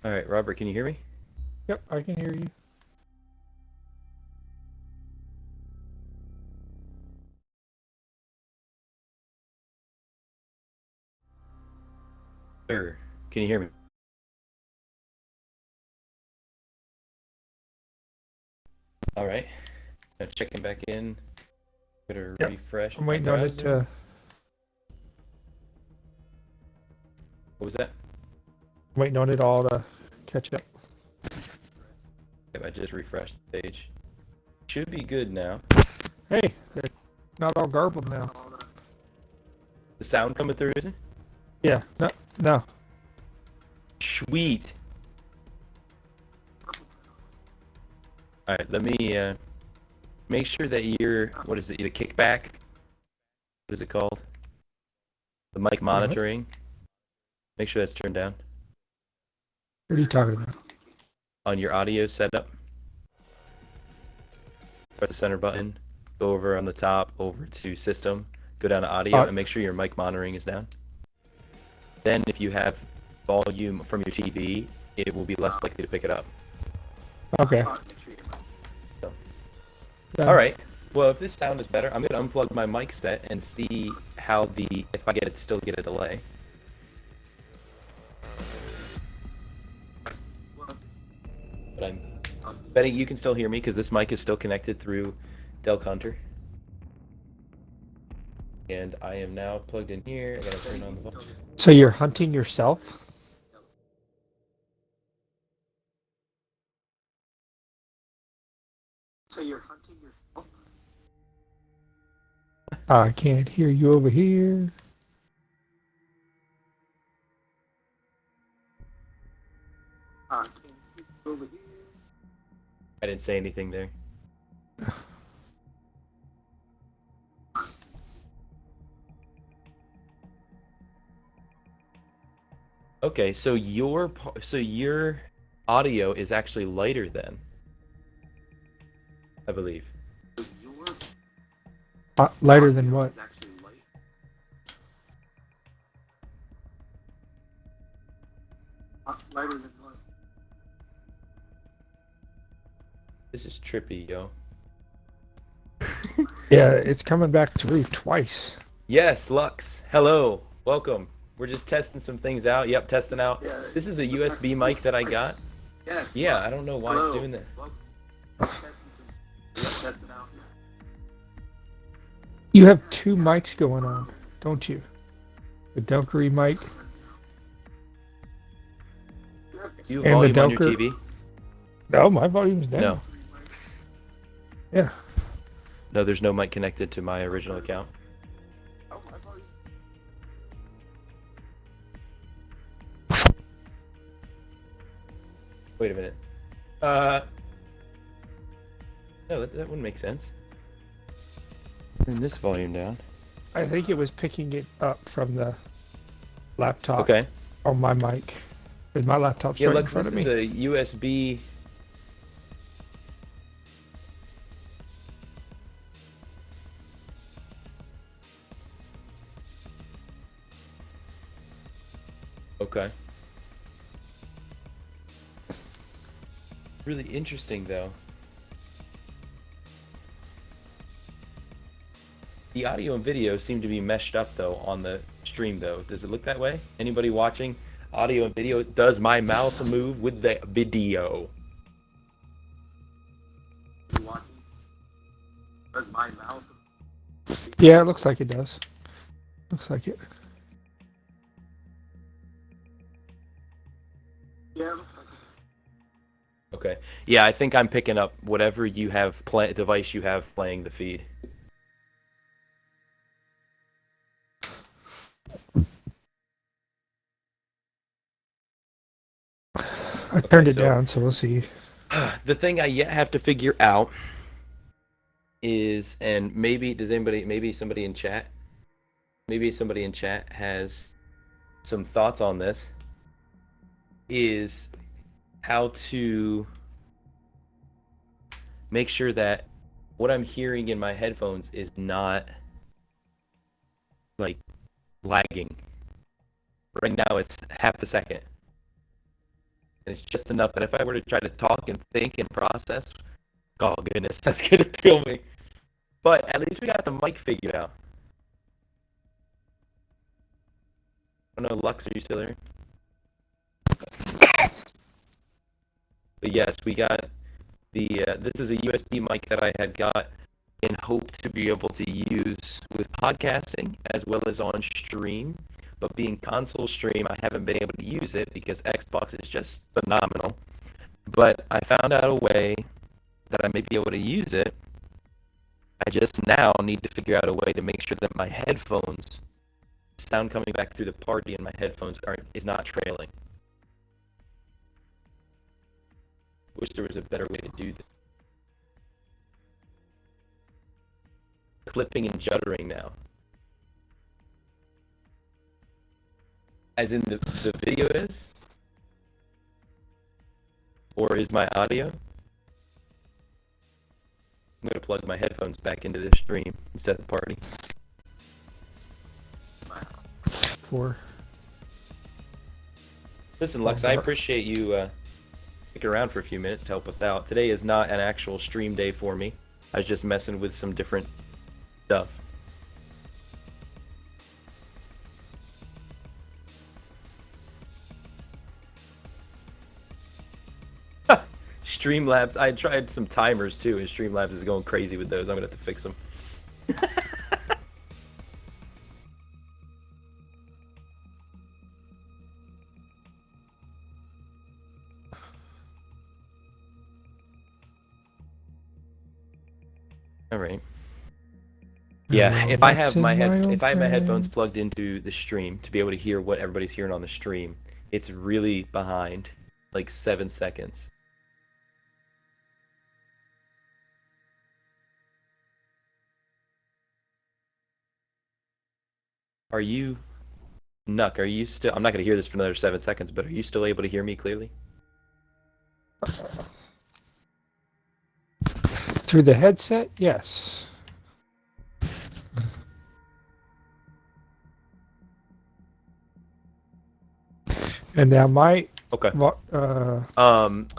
All right, Robert, can you hear me? Yep, I can hear you. Sir, can you hear me? All right. Now checking back in. Better Yep, refresh I'm my waiting on it browser. to. What was that? Waiting on it all to catch up. Yep, I just refreshed the page. Should be good now. Hey, they're not all garbled now. The sound coming through, isn't? Yeah, no, no. Sweet. All right, let me make sure that what is it? The kickback. What is it called? The mic What? monitoring. Make sure that's turned down What are you talking about? on your audio setup. Press the center button. Go over on the top, over to system. Go down to audio, Uh, and make sure your mic monitoring is down. Then if you have volume from your TV, it will be less likely to pick it up. okay. So, all Done. right. Well, if this sound is better, I'm gonna unplug my mic set and see if I still get a delay. But I'm betting you can still hear me because this mic is still connected through Delkery. And I am now plugged in here. I gotta turn on the volume. So you're hunting yourself? I can't hear you over here. I didn't say anything there. Okay, so your audio is actually lighter then, I believe. Lighter than what? This is trippy, yo. Yeah, it's coming back through twice. Yes, Lux. Hello. Welcome. We're just testing some things out. Yep, testing out. This is a USB mic that I got. Yeah, I don't know why it's doing that. You have two mics going on, don't you? The Delkery mic Do you have and the volume on your Delker. TV? No, my volume's down. No. Yeah. No, there's no mic connected to my original account. Wait a minute. Uh, no, that wouldn't make sense. Turn this volume down. I think it was picking it up from the laptop Okay. on my mic. Is my laptop's Yeah, right in Lux, front this of is me? a USB. Okay. Really interesting, though. The audio and video seem to be meshed up, though, on the stream, though. Does it look that way? Anybody watching? Audio and video. Does my mouth move with the video? Yeah, it looks like it does. Looks like it. Okay. Yeah, I think I'm picking up whatever you have device you have playing the feed. I Okay, turned it so down, so we'll see. the thing I yet have to figure out is, and maybe somebody in chat has some thoughts on this, is how to make sure that what I'm hearing in my headphones is not like lagging. Right now it's half a second. And it's just enough that if I were to try to talk and think and process, oh goodness, that's gonna kill me. But at least we got the mic figured out. Oh no, Lux, are you still there? But yes, we got the, this is a USB mic that I had got in hope to be able to use with podcasting as well as on stream. But being console stream, I haven't been able to use it because Xbox is just phenomenal. But I found out a way that I may be able to use it. I just now need to figure out a way to make sure that my headphones, sound coming back through the party and my headphones is not trailing. Wish there was a better way to do this. Clipping and juddering now. As in the video is? Or is my audio? I'm going to plug my headphones back into this stream and set the party. 4. Listen, Lux, I appreciate you sticking around for a few minutes to help us out. Today is not an actual stream day for me. I was just messing with some different stuff. Streamlabs, I tried some timers too, and Streamlabs is going crazy with those. I'm gonna have to fix them. All right. Yeah, if I have my headphones plugged into the stream to be able to hear what everybody's hearing on the stream, it's really behind, like 7 seconds. Are you, Nuck, are you still, I'm not going to hear this for another 7 seconds, but are you still able to hear me clearly? Through the headset, yes. And now my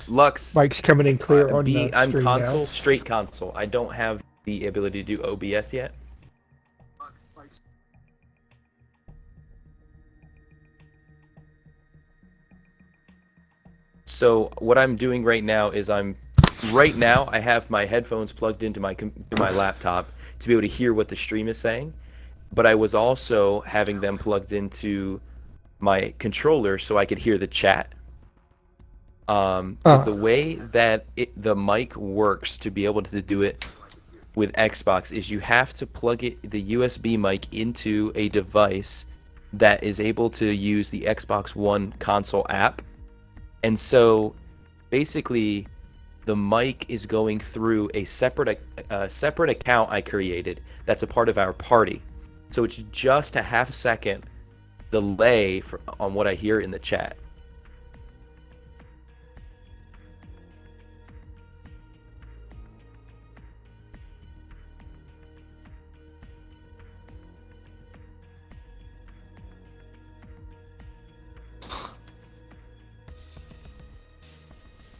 Lux mic's coming in clear on the I'm stream console, now. straight console. I don't have the ability to do OBS yet. So what I'm doing right now is I have my headphones plugged into my laptop to be able to hear what the stream is saying, but I was also having them plugged into my controller so I could hear the chat. Because the way that the mic works to be able to do it with Xbox is you have to plug the USB mic into a device that is able to use the Xbox One console app. And so basically the mic is going through a separate account I created that's a part of our party. So it's just a half second delay on what I hear in the chat.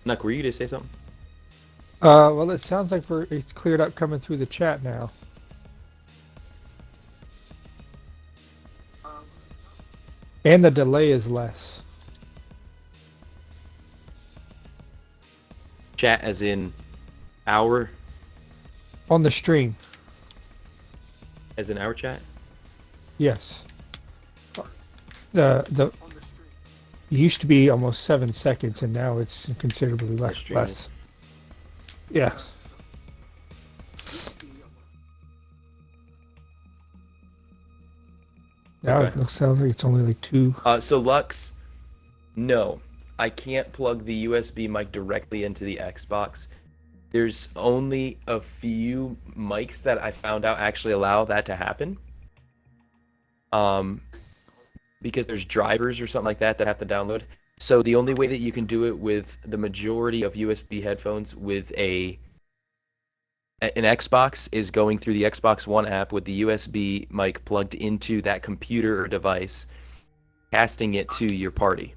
Nuck, were you to say something? Well, it sounds like it's cleared up coming through the chat now. And the delay is less. Chat as in our? On the stream. As in our chat? Yes. It used to be almost 7 seconds, and now it's considerably less. Yeah. Now it sounds like it's only like 2. So Lux, no, I can't plug the USB mic directly into the Xbox. There's only a few mics that I found out actually allow that to happen. Because there's drivers or something like that have to download. So the only way that you can do it with the majority of USB headphones with an Xbox is going through the Xbox One app with the USB mic plugged into that computer or device, casting it to your party.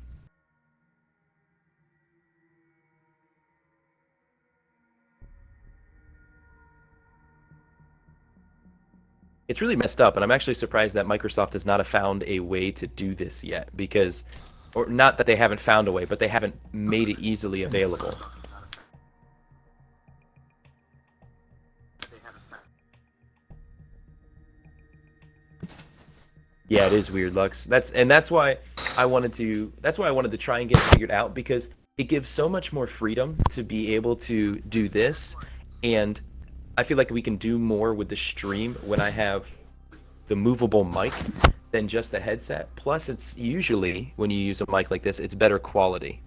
It's really messed up, and I'm actually surprised that Microsoft has not found a way to do this yet, because, or not that they haven't found a way, but they haven't made it easily available. Yeah, it is weird, Lux. That's why I wanted to try and get it figured out, because it gives so much more freedom to be able to do this, and I feel like we can do more with the stream when I have the movable mic than just the headset. Plus, it's usually, when you use a mic like this, it's better quality.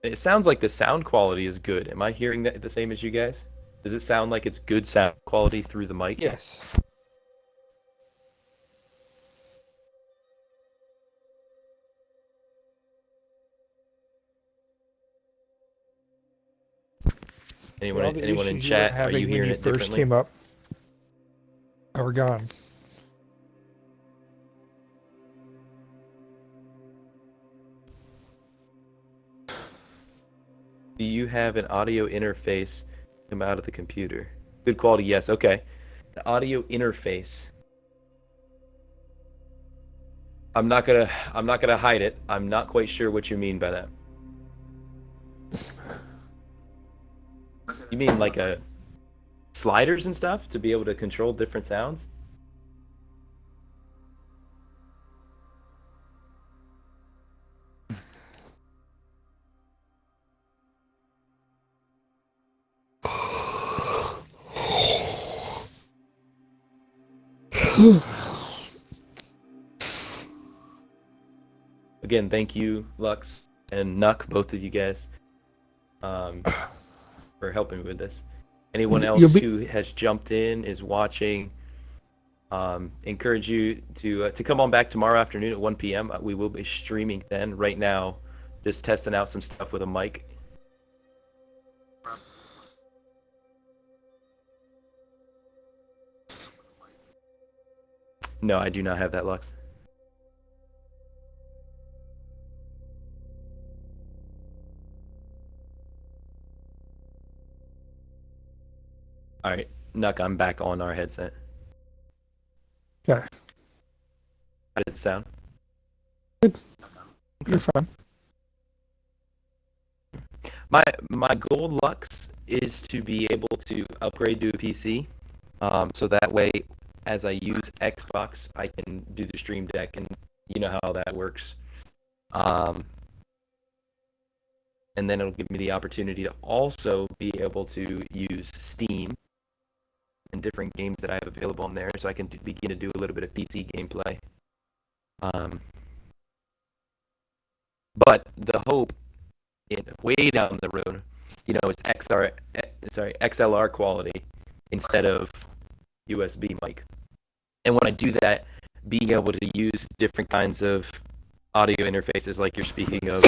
It sounds like the sound quality is good. Am I hearing that the same as you guys? Does it sound like it's good sound quality through the mic? Yes. Anyone All the in issues you were chat, are having you when hearing you it first differently? came up are gone. Do you have an audio interface come out of the computer? Good quality, yes. Okay. The audio interface. I'm not gonna hide it. I'm not quite sure what you mean by that. You mean like a sliders and stuff to be able to control different sounds? Again, thank you, Lux and Nuck, both of you guys, for helping me with this. Anyone else who has jumped in, is watching, encourage you to come on back tomorrow afternoon at 1 p.m. We will be streaming then. Right now, just testing out some stuff with a mic. No, I do not have that, Lux. All right, Nuck, I'm back on our headset. Okay. How does it sound? Good. You're fine. My goal, Lux, is to be able to upgrade to a PC, so that way, as I use Xbox, I can do the Stream Deck, and you know how that works. And then it'll give me the opportunity to also be able to use Steam and different games that I have available on there, so I can begin to do a little bit of PC gameplay. But the hope, way down the road, is XLR quality instead of USB mic. And when I do that, being able to use different kinds of audio interfaces like you're speaking of,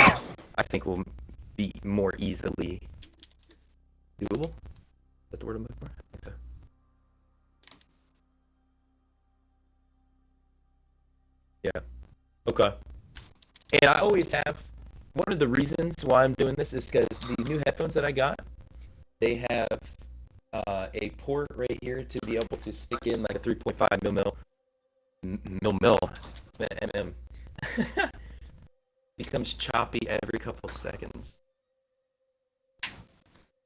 I think will be more easily doable. Is that the word I'm looking for? I think so. Yeah. Okay. And I always have, one of the reasons why I'm doing this is because the new headphones that I got, they have a port right here to be able to stick in like a 3.5 mm. Becomes choppy every couple seconds.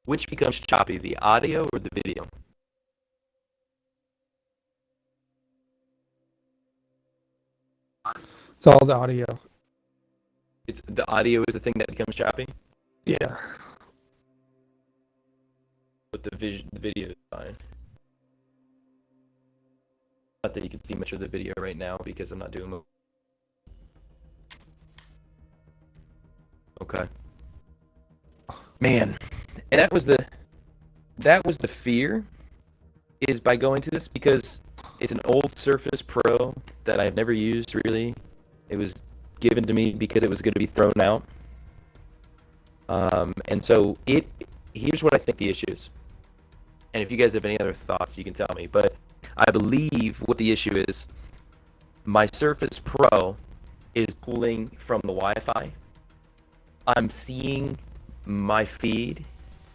Which becomes choppy, the audio or the video? It's all the audio. It's the audio is the thing that becomes choppy, Yeah. but the video is fine. Not that you can see much of the video right now because I'm not doing. Okay. Man, and that was the fear, is by going to this, because it's an old Surface Pro that I've never used really. It was given to me because it was going to be thrown out. And so here's what I think the issue is. And if you guys have any other thoughts, you can tell me. But I believe what the issue is, my Surface Pro is pulling from the Wi-Fi, and the Wi-Fi is pulling from the Bluetooth, and the Bluetooth is pulling from the Wi-Fi. And so it's I'm seeing my feed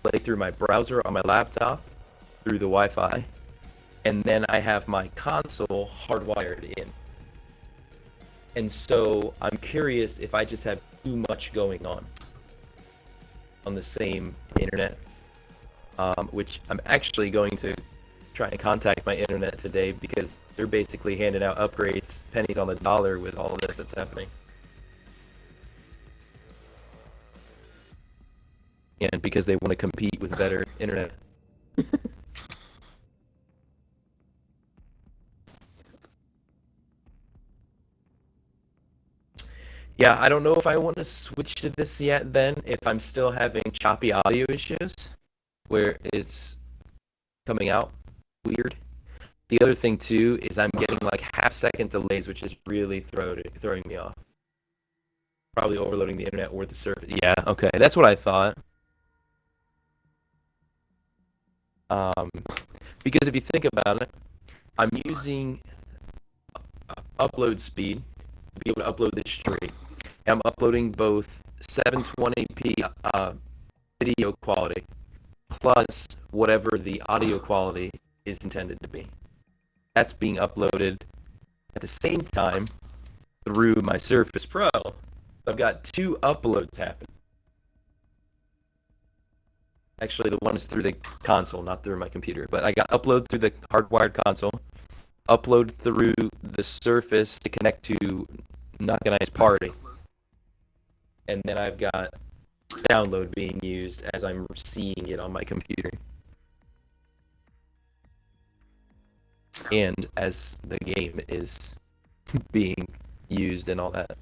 play through my browser on my laptop through the Wi-Fi, and then I have my console hardwired in. And so I'm curious if I just have too much going on the same internet, which I'm actually going to try and contact my internet today because they're basically handing out upgrades, pennies on the dollar with all of this that's happening. And because they want to compete with better internet. Yeah, I don't know if I want to switch to this yet then, if I'm still having choppy audio issues, where it's coming out weird. The other thing, too, is I'm getting like half-second delays, which is really throwing me off. Probably overloading the internet or the service. Yeah, okay, that's what I thought. Because if you think about it, I'm using upload speed to be able to upload this stream. I'm uploading both 720p video quality plus whatever the audio quality is intended to be. That's being uploaded at the same time through my Surface Pro. I've got two uploads happening. Actually, the one is through the console, not through my computer. But I got upload through the hardwired console, upload through the Surface to connect to Not Nice Party, and then I've got download being used as I'm seeing it on my computer. And as the game is being used and all that.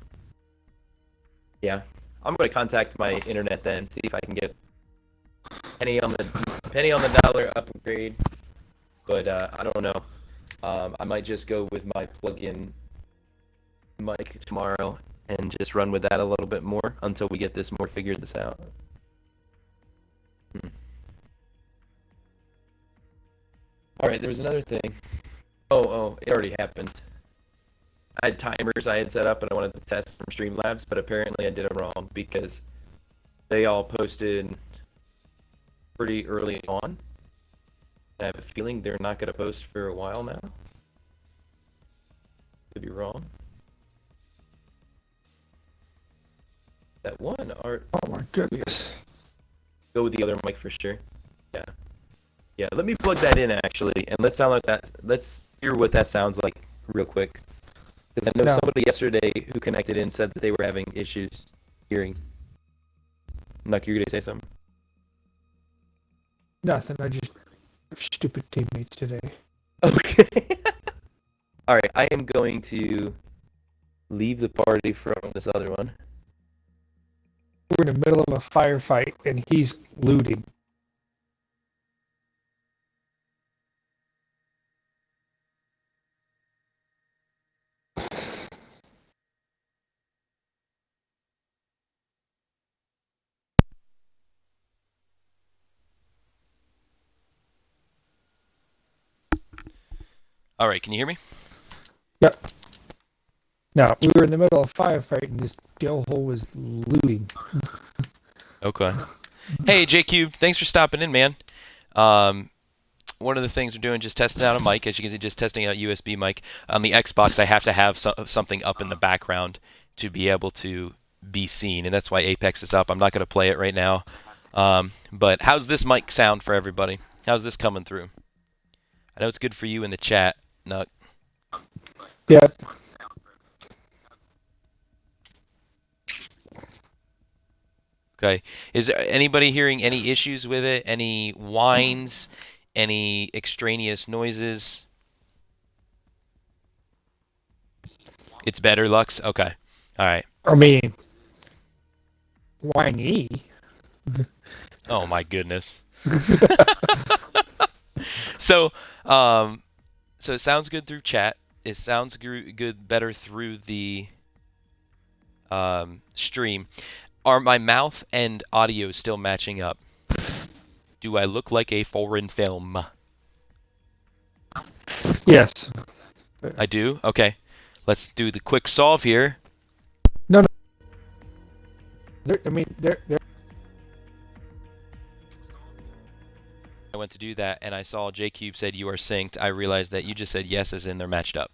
Yeah. I'm going to contact my internet then, see if I can get penny on the dollar upgrade. But I don't know. I might just go with my plug-in mic tomorrow and just run with that a little bit more until we get this more figured this out. Alright, there was another thing. Oh, it already happened. I had timers I had set up and I wanted to test from Streamlabs, but apparently I did them wrong because they all posted pretty early on. I have a feeling they're not going to post for a while now. Could be wrong. That one art. Oh my goodness. Go with the other mic for sure. Yeah. Yeah, let me plug that in actually, and let's sound like that. Let's hear what that sounds like real quick. Because I know somebody yesterday who connected in said that they were having issues hearing. Nuck, you're gonna say something? Nothing. I just stupid teammates today. Okay. All right, I am going to leave the party from this other one. We're in the middle of a firefight and he's looting. All right, can you hear me? Yep. Now, we were in the middle of a firefight and this hole was looting. Okay. Hey, JQ, thanks for stopping in, man. One of the things we're doing, just testing out a mic, as you can see, just testing out USB mic. On the Xbox, I have to have something up in the background to be able to be seen, and that's why Apex is up. I'm not going to play it right now. But how's this mic sound for everybody? How's this coming through? I know it's good for you in the chat, Nuck. Yeah. Okay. Is there anybody hearing any issues with it? Any whines? Any extraneous noises? It's better, Lux? Okay. All right. I mean, whiny. Oh my goodness. So it sounds good through chat. It sounds good better through the stream. Are my mouth and audio still matching up? Do I look like a foreign film? Yes. I do? Okay. Let's do the quick solve here. No. they're I went to do that, and I saw JCube said you are synced. I realized that you just said yes, as in they're matched up.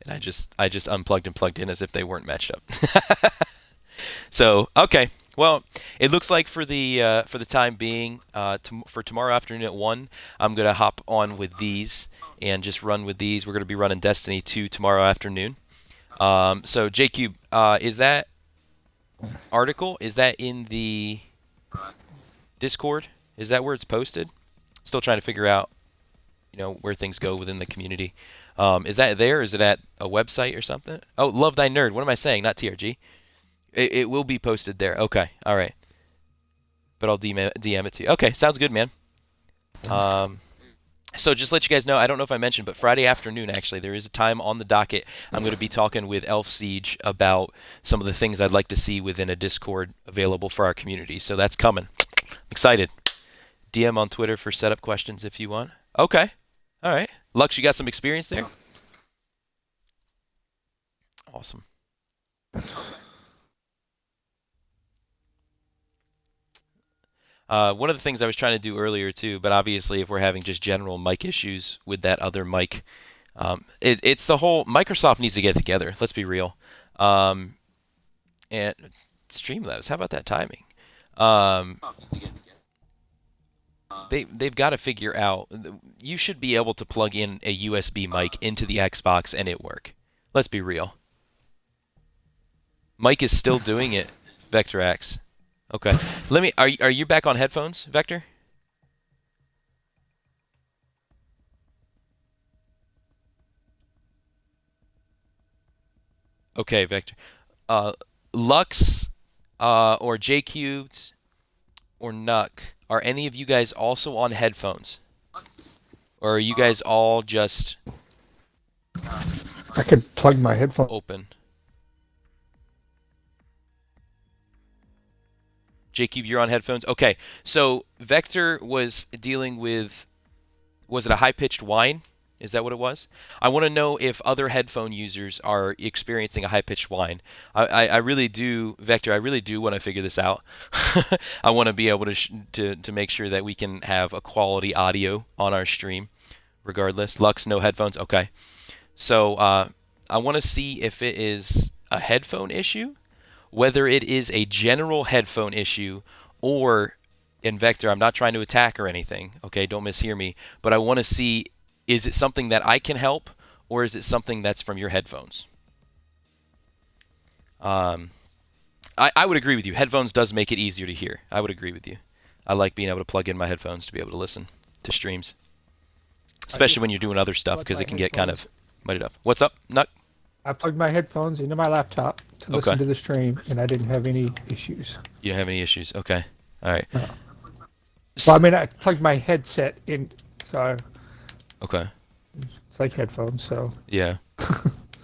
And I just unplugged and plugged in as if they weren't matched up. So, okay. Well, it looks like for the time being, for tomorrow afternoon at 1, I'm going to hop on with these and just run with these. We're going to be running Destiny 2 tomorrow afternoon. So, JCube, is that article, is that in the Discord? Is that where it's posted? Still trying to figure out, where things go within the community. Is that there? Is it at a website or something? Oh, Love Thy Nerd. What am I saying? Not TRG. It will be posted there. Okay. All right. But I'll DM it to you. Okay. Sounds good, man. So just let you guys know, I don't know if I mentioned, but Friday afternoon, actually, there is a time on the docket. I'm going to be talking with Elf Siege about some of the things I'd like to see within a Discord available for our community. So that's coming. I'm excited. DM on Twitter for setup questions if you want. Okay. All right. Lux, you got some experience there? Awesome. One of the things I was trying to do earlier too, but obviously if we're having just general mic issues with that other mic, it's the whole Microsoft needs to get it together. Let's be real. And Streamlabs, how about that timing? They've got to figure out. You should be able to plug in a USB mic into the Xbox and it work. Let's be real. Mike is still doing it. VectorX. Okay. Let me. Are you back on headphones, Vector? Okay, Vector. Lux, or JCubed, or Nuck. Are any of you guys also on headphones? Or are you guys all just I could plug my headphone. open? JCube, you're on headphones? Okay, so Vector was dealing with, was it a high-pitched whine? Is that what it was? I want to know if other headphone users are experiencing a high-pitched whine. I really do, Vector, I really do want to figure this out. I want to be able to make sure that we can have a quality audio on our stream regardless. Lux, no headphones? Okay. So I want to see if it is a headphone issue, whether it is a general headphone issue, or, in Vector, I'm not trying to attack or anything, okay, don't mishear me, but I want to see, is it something that I can help, or is it something that's from your headphones? I would agree with you. Headphones does make it easier to hear. I would agree with you. I like being able to plug in my headphones to be able to listen to streams, especially when you're doing other stuff, because it can get kind of muddied up. What's up, Nuck? I plugged my headphones into my laptop to listen to the stream, and I didn't have any issues. You don't have any issues? Okay. All right. Well, I mean, I plugged my headset in, so okay. It's like headphones, so. Yeah.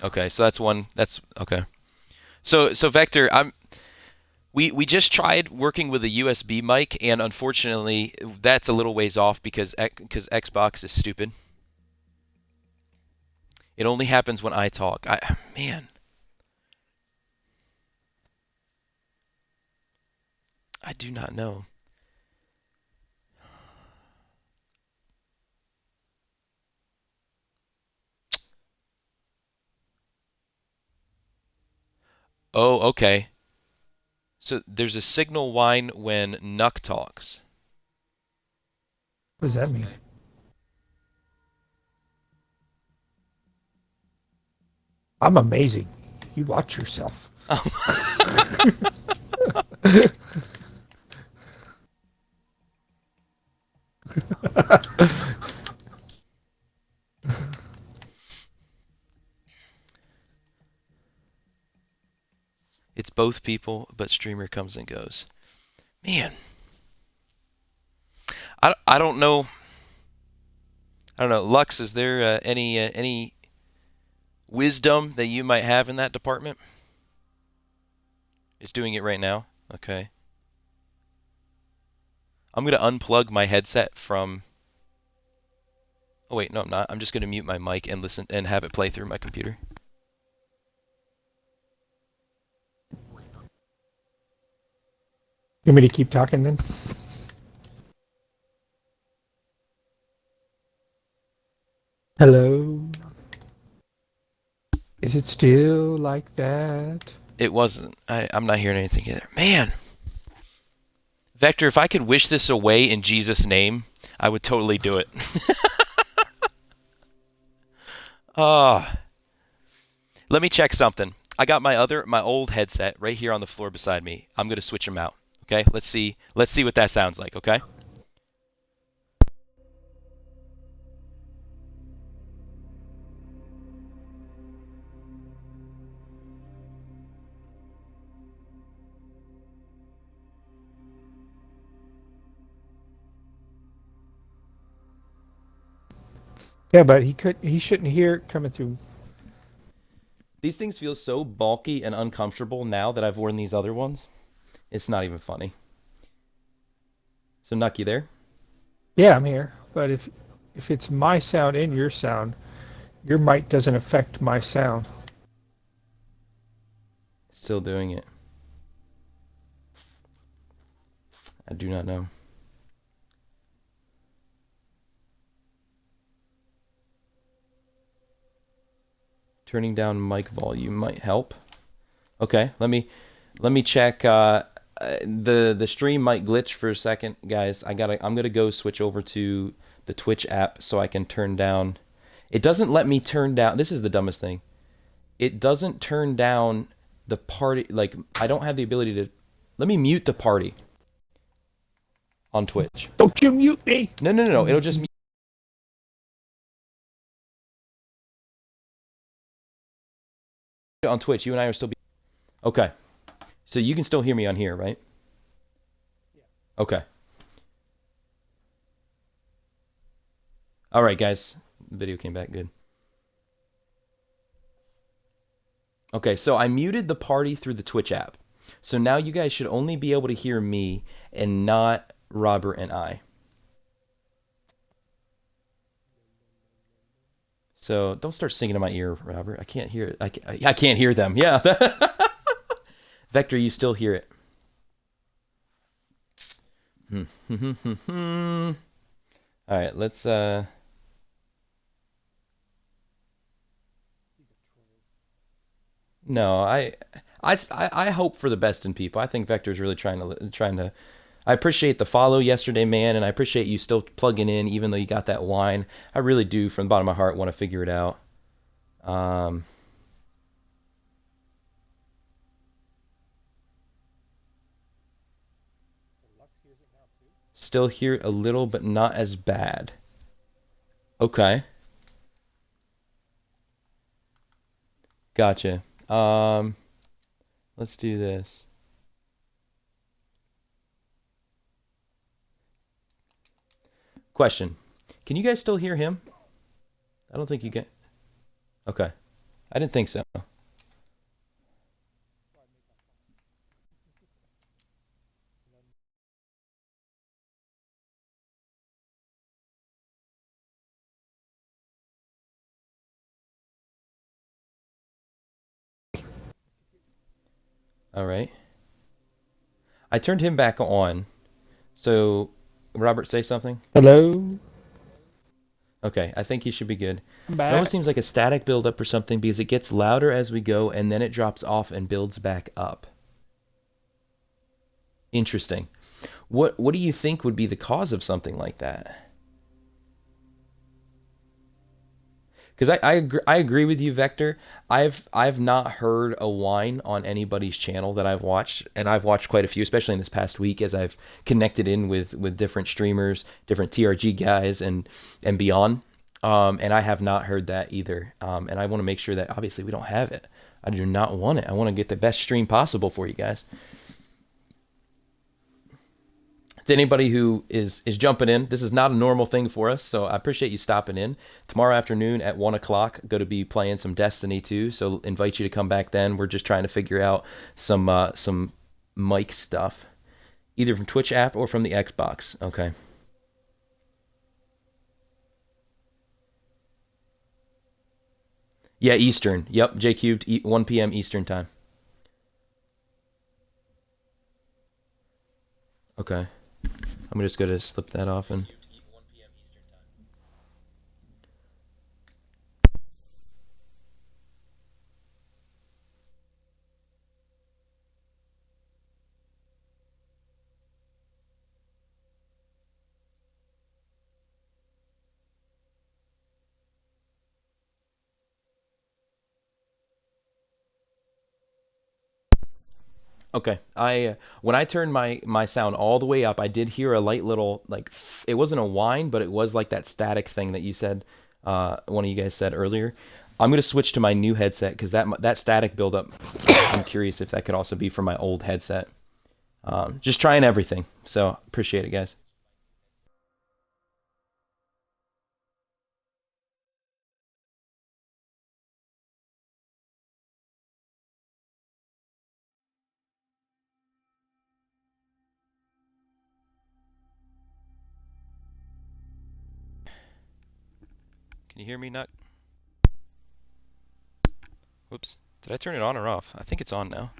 Okay, so that's one. That's okay. So Vector, we just tried working with a USB mic, and unfortunately, that's a little ways off because Xbox is stupid. It only happens when I talk. Man. I do not know. Oh, okay. So there's a signal whine when Nuck talks. What does that mean? I'm amazing. You watch yourself. It's both people, but streamer comes and goes. Man. I don't know. I don't know. Lux, is there any wisdom that you might have in that department? It's doing it right now. Okay. I'm going to unplug my headset from... Oh, wait. No, I'm not. I'm just going to mute my mic and listen and have it play through my computer. You want me to keep talking then? Hello? Is it still like that? It wasn't. I'm not hearing anything either. Man, Vector, if I could wish this away in Jesus' name, I would totally do it. Ah, let me check something. I got my old headset right here on the floor beside me. I'm gonna switch them out. Okay, let's see. Let's see what that sounds like. Okay. Yeah, but he shouldn't hear it coming through. These things feel so bulky and uncomfortable now that I've worn these other ones. It's not even funny. So Nucky there. Yeah, I'm here. But if it's my sound and your sound, your mic doesn't affect my sound. Still doing it. I do not know. Turning down mic volume might help. Okay, let me check. The stream might glitch for a second, guys. I'm gonna go switch over to the Twitch app so I can turn down. It doesn't let me turn down. This is the dumbest thing. It doesn't turn down the party. Like I don't have the ability to. Let me mute the party on Twitch. Don't you mute me! No. It'll just mute on Twitch. You and I are still. Okay. So you can still hear me on here, right? Okay. All right, guys. The video came back good. Okay, so I muted the party through the Twitch app. So now you guys should only be able to hear me and not Robert and I. So don't start singing in my ear, Robert. I can't hear it. I can't hear them. Yeah. Vector, you still hear it. All right, let's No, I hope for the best in people. I think Vector's really trying to. I appreciate the follow yesterday, man, and I appreciate you still plugging in, even though you got that wine. I really do, from the bottom of my heart, want to figure it out. Still hear it a little, but not as bad. Okay, gotcha. Let's do this. Question. Can you guys still hear him? I don't think you can. Okay. I didn't think so. All right. I turned him back on. So, Robert, say something. Hello? Okay, I think he should be good. I'm It almost back. seems like a static buildup or something because it gets louder as we go and then it drops off and builds back up. Interesting. What do you think would be the cause of something like that? Because I agree with you, Vector. I've not heard a whine on anybody's channel that I've watched, and I've watched quite a few, especially in this past week as I've connected in with different streamers, different TRG guys, and beyond. And I have not heard that either. And I want to make sure that obviously we don't have it. I do not want it. I want to get the best stream possible for you guys. To anybody who is jumping in, this is not a normal thing for us, so I appreciate you stopping in. Tomorrow afternoon at 1 o'clock, going to be playing some Destiny 2, so invite you to come back then. We're just trying to figure out some mic stuff, either from Twitch app or from the Xbox. Okay. Yeah, Eastern. Yep, J cubed, 1 p.m. Eastern time. Okay. I'm just going to slip that off and... Okay. When I turned my sound all the way up, I did hear a light little it wasn't a whine, but it was like that static thing that you said. One of you guys said earlier. I'm gonna switch to my new headset because that static buildup. I'm curious if that could also be from my old headset. Just trying everything. So appreciate it, guys. Can you hear me, Nuck? Whoops. Did I turn it on or off? I think it's on now.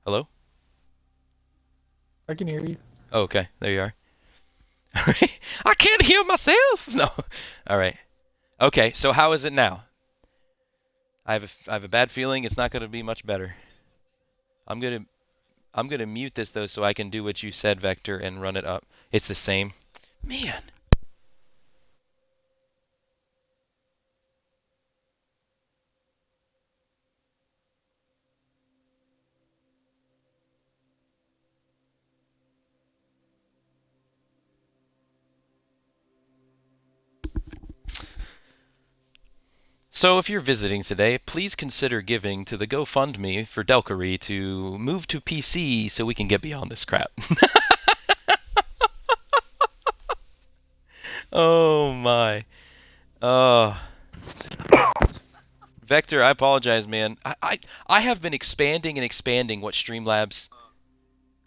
Hello? I can hear you. Oh, okay. There you are. I can't hear myself. No. All right. Okay. So how is it now? I have a bad feeling it's not going to be much better. I'm gonna mute this though so I can do what you said, Vector, and run it up. It's the same. Man. So if you're visiting today, please consider giving to the GoFundMe for Delkery to move to PC so we can get beyond this crap. Oh my. Vector, I apologize, man. I have been expanding and expanding what Streamlabs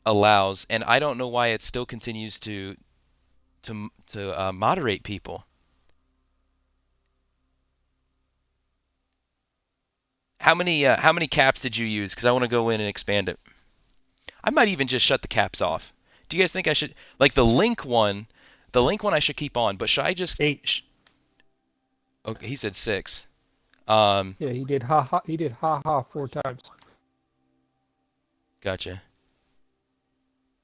allows, and I don't know why it still continues to moderate people. How many caps did you use? Because I want to go in and expand it. I might even just shut the caps off. Do you guys think I should, like the link one? The link one I should keep on, but should I just 8? Okay, he said 6. Yeah, he did ha ha. He did ha ha 4 times. Gotcha.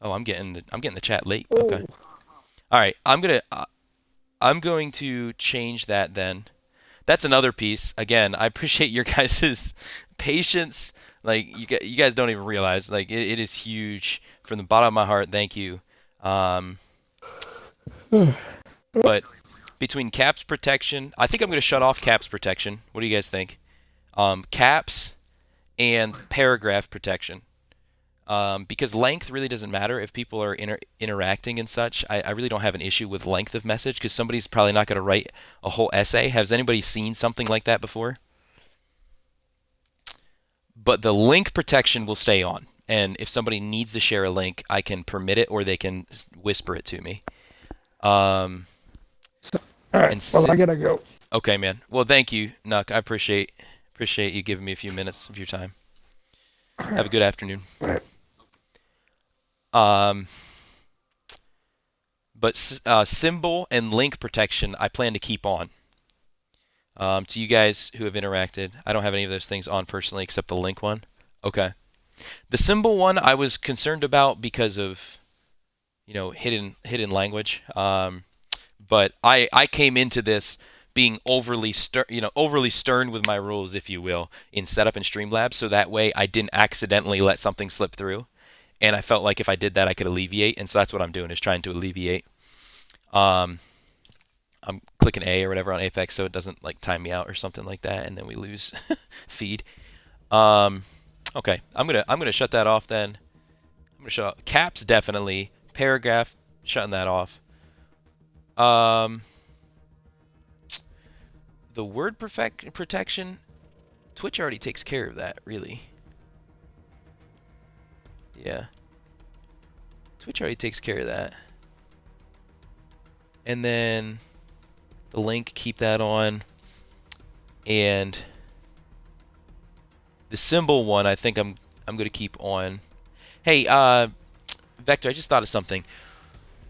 Oh, I'm getting the chat late. Oh. Okay. All right, I'm going to change that then. That's another piece. Again, I appreciate your guys' patience. Like you guys don't even realize. Like it is huge from the bottom of my heart. Thank you. But between caps protection, I think I'm going to shut off caps protection. What do you guys think? Caps and paragraph protection. Because length really doesn't matter if people are interacting and such. I really don't have an issue with length of message because somebody's probably not going to write a whole essay. Has anybody seen something like that before? But the link protection will stay on. And if somebody needs to share a link, I can permit it or they can whisper it to me. All right. Well, I gotta go. Okay, man. Well, thank you, Nuck. I appreciate you giving me a few minutes of your time. Have a good afternoon. But symbol and link protection I plan to keep on. To you guys who have interacted, I don't have any of those things on personally except the link one. Okay. The symbol one I was concerned about because of, hidden language. But I came into this being overly stern with my rules, if you will, in setup and Streamlabs, so that way I didn't accidentally let something slip through. And I felt like if I did that, I could alleviate, and so that's what I'm doing, is trying to alleviate. I'm clicking A or whatever on Apex so it doesn't like time me out or something like that, and then we lose feed. Okay, I'm gonna shut that off then. I'm gonna shut off caps definitely. Paragraph, shutting that off. The word protection, Twitch already takes care of that, really. Yeah. Twitch already takes care of that. And then the link, keep that on. And the symbol one, I think I'm going to keep on. Hey, Vector, I just thought of something.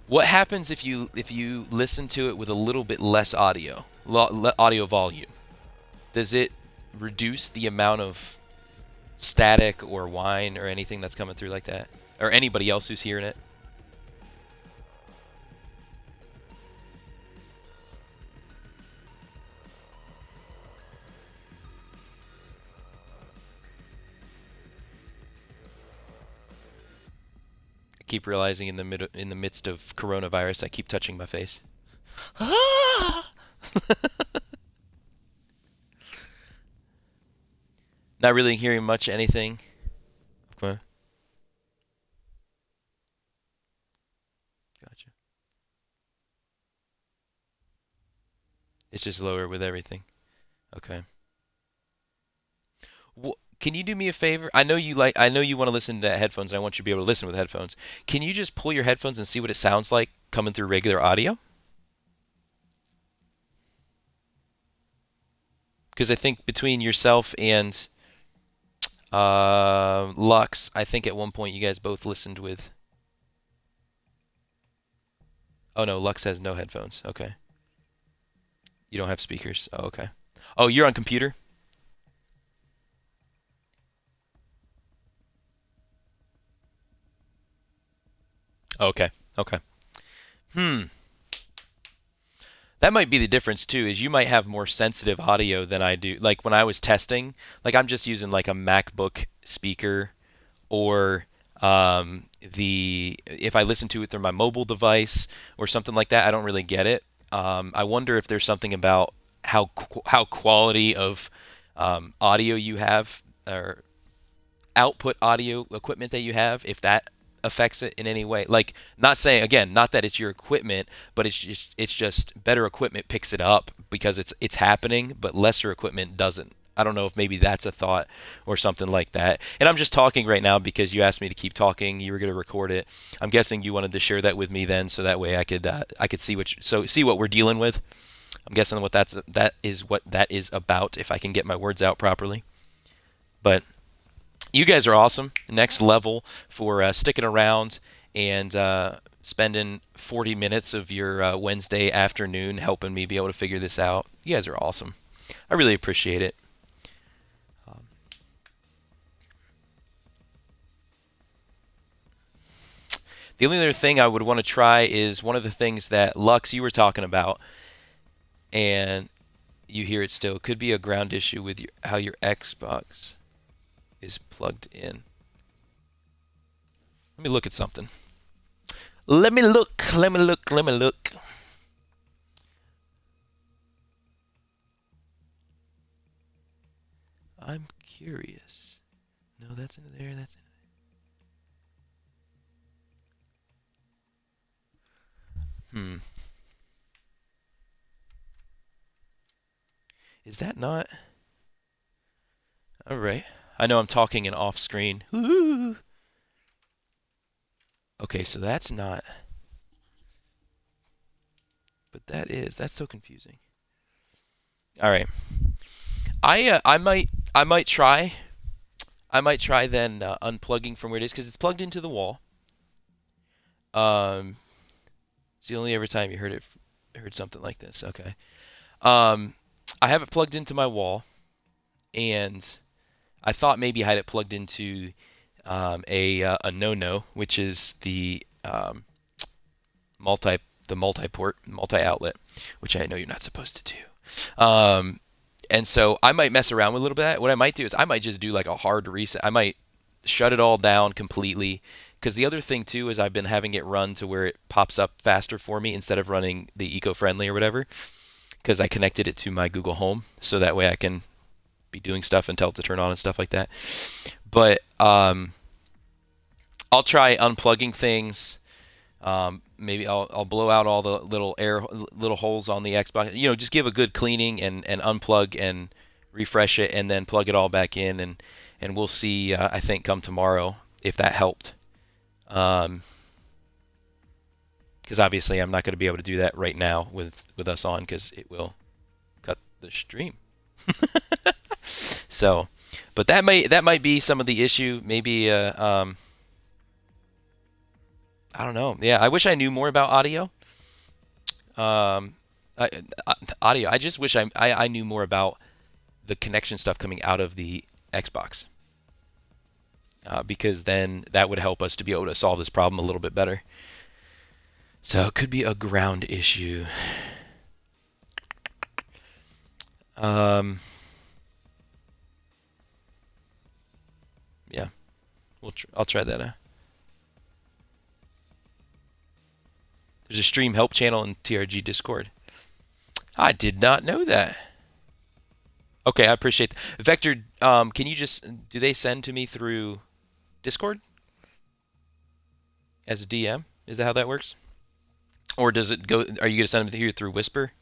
What happens if you listen to it with a little bit less audio volume? Does it reduce the amount of static or whine or anything that's coming through like that? Or anybody else who's hearing it? I keep realizing in the midst of coronavirus, I keep touching my face. Not really hearing much anything. Okay. Gotcha. It's just lower with everything. Okay. Can you do me a favor? I know you want to listen to headphones, and I want you to be able to listen with headphones. Can you just pull your headphones and see what it sounds like coming through regular audio? Because I think between yourself and Lux, I think at one point you guys both listened with. Oh no, Lux has no headphones. Okay. You don't have speakers. Oh, okay. Oh, you're on computer? Okay. Okay. Hmm. That might be the difference too, is you might have more sensitive audio than I do. Like when I was testing, like I'm just using like a MacBook speaker or the if I listen to it through my mobile device or something like that, I don't really get it. I wonder if there's something about how quality of audio you have or output audio equipment that you have, if that affects it in any way. Like, not saying again, not that it's your equipment, but it's just better equipment picks it up because it's happening, but lesser equipment doesn't. I don't know if maybe that's a thought or something like that. And I'm just talking right now because you asked me to keep talking. You were going to record it. I'm guessing you wanted to share that with me then, so that way I could see what we're dealing with. I'm guessing that is what that is about. If I can get my words out properly, but you guys are awesome. Next level for sticking around and spending 40 minutes of your Wednesday afternoon helping me be able to figure this out. You guys are awesome. I really appreciate it. The only other thing I would want to try is one of the things that Lux you were talking about, and you hear it still. Could be a ground issue with how your Xbox is plugged in. Let me look at something. Let me look. I'm curious. No, that's into there. That's in. Is that not? All right. I know I'm talking and off screen. Ooh. Okay, so that's not. But that is. That's so confusing. All right. I might try. I might try then unplugging from where it is because it's plugged into the wall. It's the only ever time you heard something like this. Okay. I have it plugged into my wall, and I thought maybe I had it plugged into a no-no, which is the multi-port, multi-outlet, which I know you're not supposed to do. And so I might mess around with a little bit of that. What I might do is I might just do like a hard reset. I might shut it all down completely. Because the other thing too is I've been having it run to where it pops up faster for me instead of running the eco-friendly or whatever. Because I connected it to my Google Home, so that way I can be doing stuff and tell it to turn on and stuff like that. But I'll try unplugging things. Maybe I'll blow out all the little holes on the Xbox. Just give a good cleaning and unplug and refresh it, and then plug it all back in, and we'll see. I think come tomorrow if that helped. Because obviously I'm not going to be able to do that right now with us on, because it will cut the stream. So, but that might be some of the issue. Maybe I don't know. Yeah, I wish I knew more about audio. Um, audio. I just wish I knew more about the connection stuff coming out of the Xbox. Because then that would help us to be able to solve this problem a little bit better. So it could be a ground issue. Yeah, I'll try that. There's a stream help channel in TRG Discord. I did not know that. Okay, I appreciate that. Vector, can you just, do they send to me through Discord as a DM? Is that how that works? Or does it go, are you going to send them here through Whisper?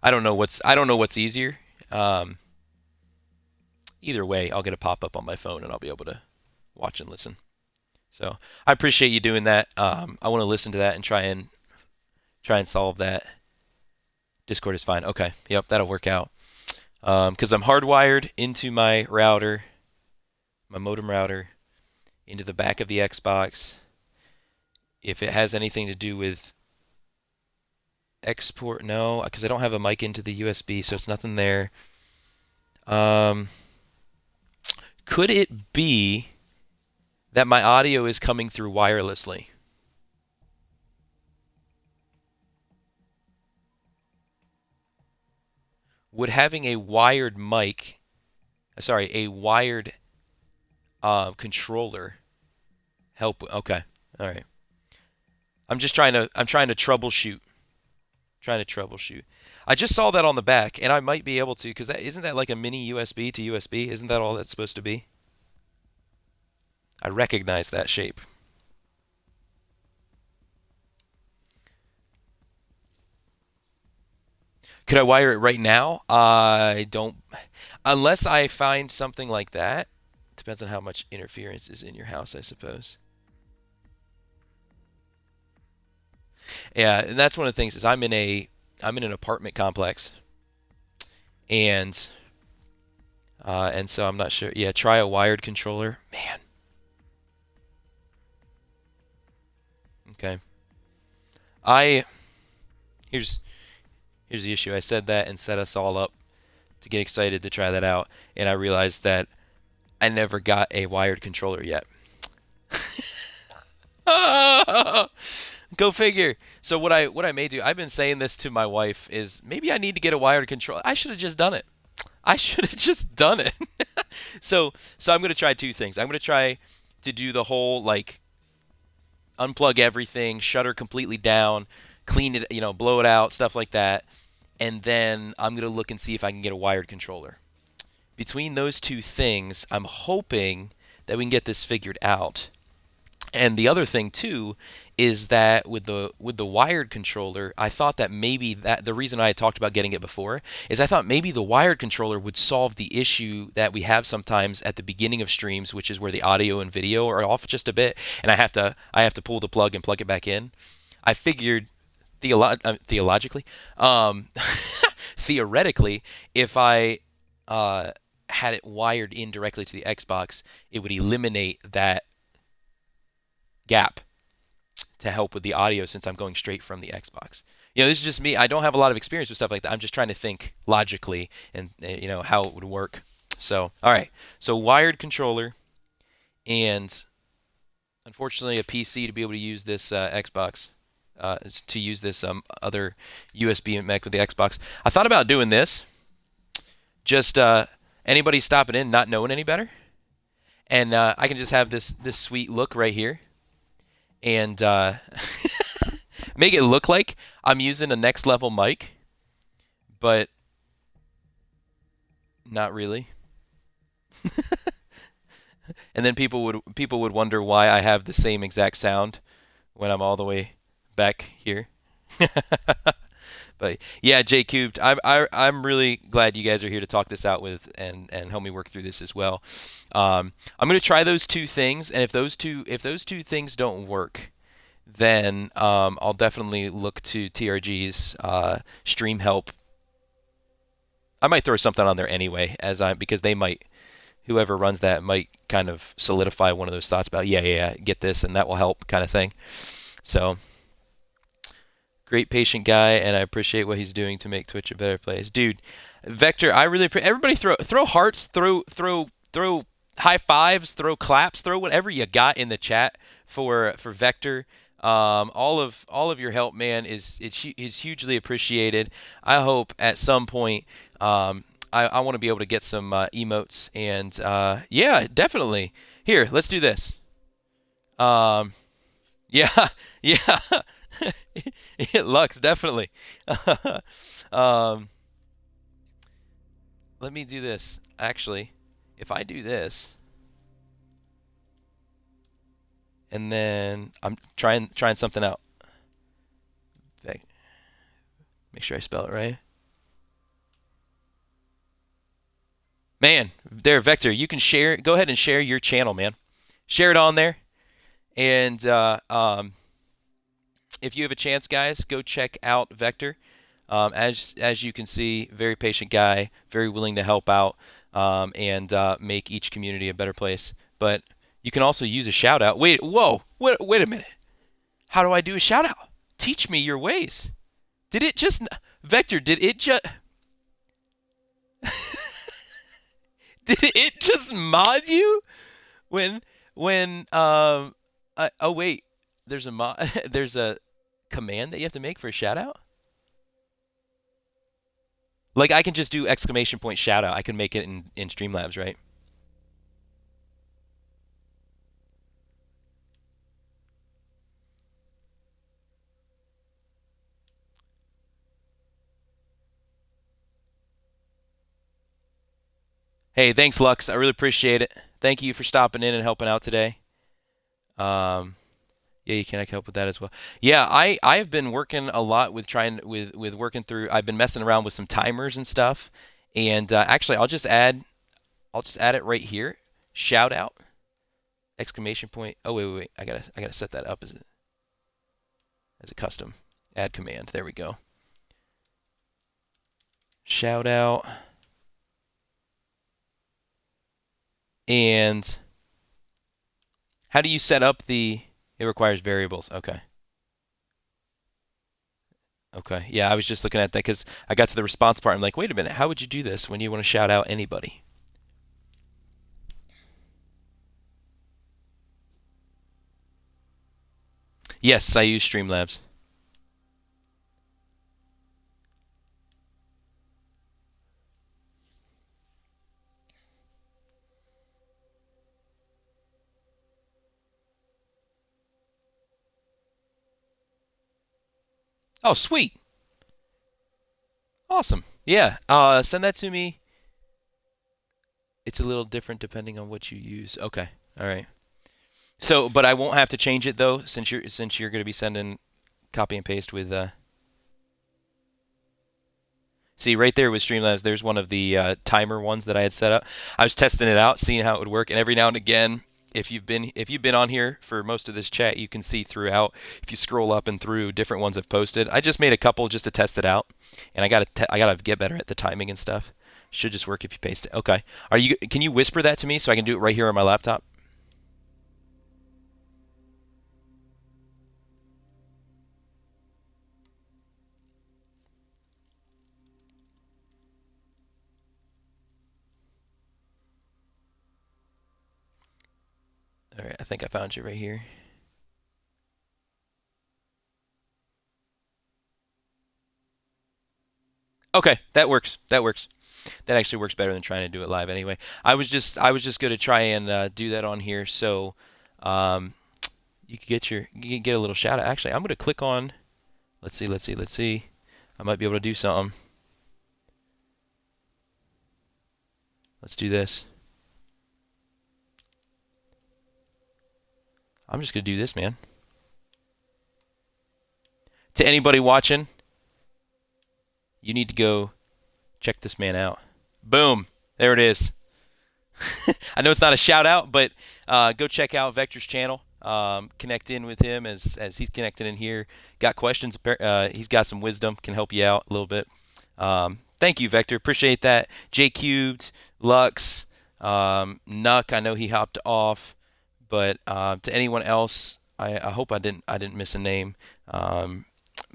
I don't know what's easier. Either way, I'll get a pop-up on my phone and I'll be able to watch and listen. So I appreciate you doing that. I want to listen to that and try and solve that. Discord is fine. Okay. Yep, that'll work out. Because I'm hardwired into my router, my modem router, into the back of the Xbox. If it has anything to do with export, no, because I don't have a mic into the USB, so it's nothing there. Could it be that my audio is coming through wirelessly? Would having a wired mic, a wired controller help? Okay, all right. I'm trying to troubleshoot. I just saw that on the back, and I might be able to, because isn't that like a mini USB to USB? Isn't that all that's supposed to be? I recognize that shape. Could I wire it right now? I don't, unless I find something like that. Depends on how much interference is in your house, I suppose. Yeah, and that's one of the things is I'm in an apartment complex, and so I'm not sure. Yeah, try a wired controller, man. Okay. Here's the issue. I said that and set us all up to get excited to try that out, and I realized that I never got a wired controller yet. Go figure. So what I may do, I've been saying this to my wife, is maybe I need to get a wired controller. I should have just done it. So I'm going to try two things. I'm going to try to do the whole, like, unplug everything, shut her completely down, clean it, blow it out, stuff like that. And then I'm going to look and see if I can get a wired controller. Between those two things, I'm hoping that we can get this figured out. And the other thing too is that with the wired controller, I thought that maybe the reason I had talked about getting it before is I thought maybe the wired controller would solve the issue that we have sometimes at the beginning of streams, which is where the audio and video are off just a bit, and I have to pull the plug and plug it back in. I figured theoretically, if I had it wired in directly to the Xbox, it would eliminate that gap to help with the audio, since I'm going straight from the Xbox. This is just me. I don't have a lot of experience with stuff like that. I'm just trying to think logically and how it would work. So, all right. So wired controller, and unfortunately a PC to be able to use this Xbox, to use this other USB mech with the Xbox. I thought about doing this. Just anybody stopping in not knowing any better, and I can just have this sweet look right here, and make it look like I'm using a next level mic, but not really. And then people would wonder why I have the same exact sound when I'm all the way back here. But yeah, J Cubed, I'm really glad you guys are here to talk this out with and help me work through this as well. I'm going to try those two things, and if those two things don't work, then I'll definitely look to TRG's stream help. I might throw something on there anyway, because they might, whoever runs that might kind of solidify one of those thoughts about yeah, get this and that will help kind of thing. So, great patient guy, and I appreciate what he's doing to make Twitch a better place, dude. Vector, I really appreciate. Everybody throw hearts, throw high fives, throw claps, throw whatever you got in the chat for Vector. All of your help, man, is hugely appreciated. I hope at some point, I want to be able to get some emotes, and yeah, definitely. Here, let's do this. Yeah, yeah. Lux, definitely. Let me do this. Actually, if I do this, and then I'm trying something out. Make sure I spell it right. Man, there, Vector, you can share. Go ahead and share your channel, man. Share it on there, and if you have a chance, guys, go check out Vector. As you can see, very patient guy, very willing to help out and make each community a better place. But you can also use a shout out. Wait a minute. How do I do a shout out? Teach me your ways. Did it just Vector? Did it just did it just mod you when oh wait, there's a there's a command that you have to make for a shout out? Like, I can just do exclamation point shout out. I can make it in Streamlabs, right? Hey, thanks, Lux. I really appreciate it. Thank you for stopping in and helping out today. Yeah, you can help with that as well. Yeah, I've been working a lot with working through. I've been messing around with some timers and stuff. And actually, I'll just add it right here. Shout out exclamation point. Oh wait. I gotta set that up as a custom add command. There we go. Shout out. And how do you set up the? It requires variables. Okay. Okay. Yeah, I was just looking at that because I got to the response part. I'm like, wait a minute. How would you do this when you want to shout out anybody? Yes, I use Streamlabs. Oh, sweet. Awesome. Yeah. Send that to me. It's a little different depending on what you use. Okay. All right. So, but I won't have to change it though, since you're going to be sending copy and paste with. See, right there with Streamlabs, there's one of the timer ones that I had set up. I was testing it out, seeing how it would work, and every now and again, if you've been on here for most of this chat, you can see throughout. If you scroll up and through different ones I've posted, I just made a couple just to test it out, and I gotta get better at the timing and stuff. Should just work if you paste it. Okay. Can you whisper that to me so I can do it right here on my laptop? All right, I think I found you right here. Okay, that works. That works. That actually works better than trying to do it live anyway. I was just going to try and do that on here so you can get a little shout out. Actually, I'm going to click on. Let's see. I might be able to do something. Let's do this. I'm just going to do this, man. To anybody watching, you need to go check this man out. Boom. There it is. I know it's not a shout out, but go check out Vector's channel. Connect in with him as he's connected in here. Got questions? He's got some wisdom. Can help you out a little bit. Thank you, Vector. Appreciate that. J Cubed, Lux, Nuck. I know he hopped off, but to anyone else I hope I didn't miss a name.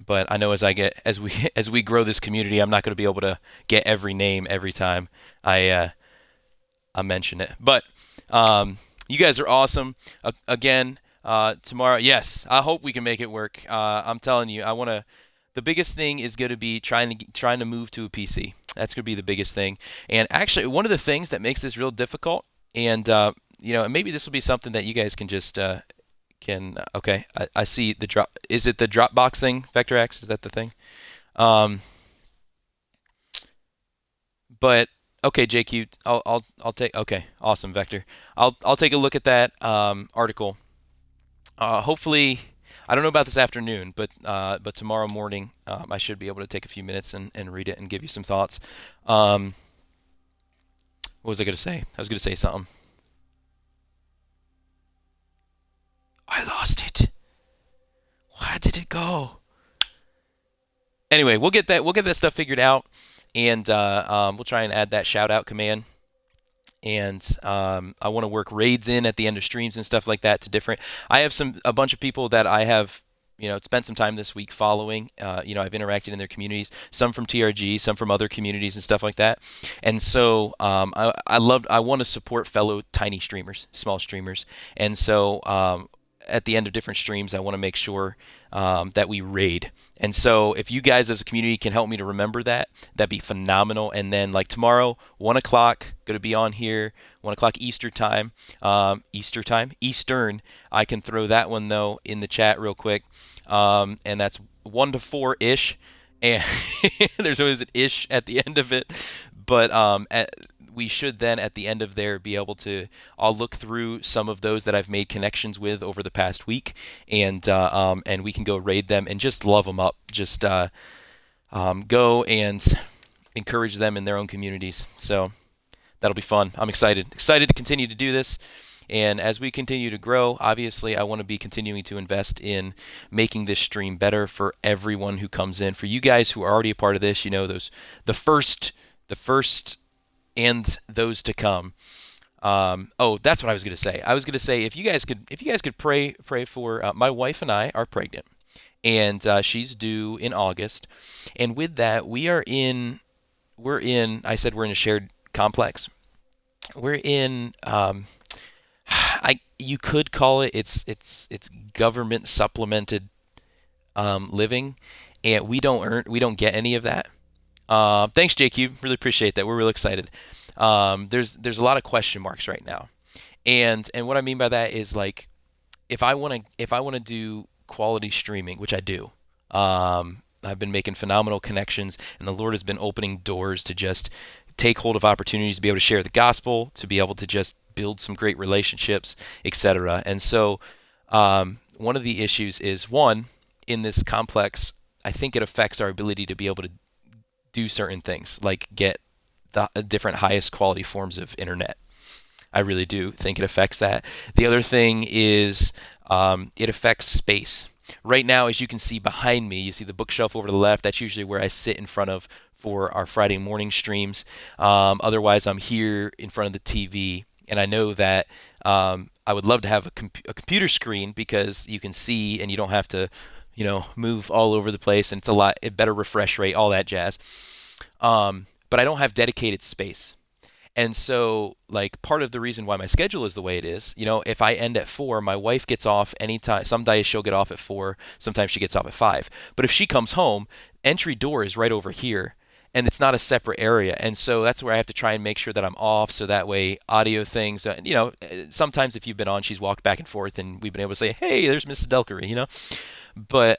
But I know as we as we grow this community, I'm not going to be able to get every name every time I I mention it. But you guys are awesome. Again, tomorrow, yes, I hope we can make it work. I'm telling you, I want to. The biggest thing is going to be trying to move to a PC. That's going to be the biggest thing. And actually, one of the things that makes this real difficult, and maybe this will be something that you guys can just can. Okay, I see the drop. Is it the Dropbox thing, Vector X? Is that the thing? Um, but okay, JQ, I'll take. Okay, awesome, Vector. I'll take a look at that article. Hopefully, I don't know about this afternoon, but tomorrow morning I should be able to take a few minutes and read it and give you some thoughts. Um, what was I going to say? I was going to say something. I lost it. Where did it go? Anyway, we'll get that stuff figured out, and we'll try and add that shout out command. And I want to work raids in at the end of streams and stuff like that to different. I have a bunch of people that I have spent some time this week following. I've interacted in their communities, some from TRG, some from other communities and stuff like that. And so I want to support fellow tiny streamers, small streamers. And so at the end of different streams, I want to make sure that we raid. And so if you guys as a community can help me to remember that, that'd be phenomenal. And then like tomorrow, 1 o'clock, going to be on here, 1 o'clock Eastern time. Eastern. I can throw that one, though, in the chat real quick. And that's 1 to 4-ish. And there's always an ish at the end of it. But we should then at the end of there be able to, I'll look through some of those that I've made connections with over the past week, and we can go raid them and just love them up. Just go and encourage them in their own communities. So that'll be fun. I'm excited to continue to do this. And as we continue to grow, obviously I want to be continuing to invest in making this stream better for everyone who comes in. For you guys who are already a part of this, the first and those to come. That's what I was going to say. I was going to say if you guys could pray for my wife and I are pregnant, and she's due in August, and with that we're in. I said we're in a shared complex. We're in. You could call it's government supplemented living, and we don't get any of that. Thanks, JQ. Really appreciate that. We're really excited. There's a lot of question marks right now, and what I mean by that is like, if I want to do quality streaming, which I do, I've been making phenomenal connections, and the Lord has been opening doors to just take hold of opportunities to be able to share the gospel, to be able to just build some great relationships, etc. And so, one of the issues is in this complex, I think it affects our ability to be able to do certain things, like get the different highest quality forms of internet. I really do think it affects that. The other thing is it affects space. Right now, as you can see behind me, you see the bookshelf over to the left. That's usually where I sit in front of for our Friday morning streams. Otherwise, I'm here in front of the TV, and I know that I would love to have a computer screen because you can see and you don't have to move all over the place, and it's a better refresh rate, all that jazz. But I don't have dedicated space. And so, like, part of the reason why my schedule is the way it is, if I end at 4, my wife gets off anytime. Some days she'll get off at 4. Sometimes she gets off at 5. But if she comes home, entry door is right over here, and it's not a separate area. And so that's where I have to try and make sure that I'm off, so that way audio things, sometimes if you've been on, she's walked back and forth, and we've been able to say, hey, there's Mrs. Delkery, But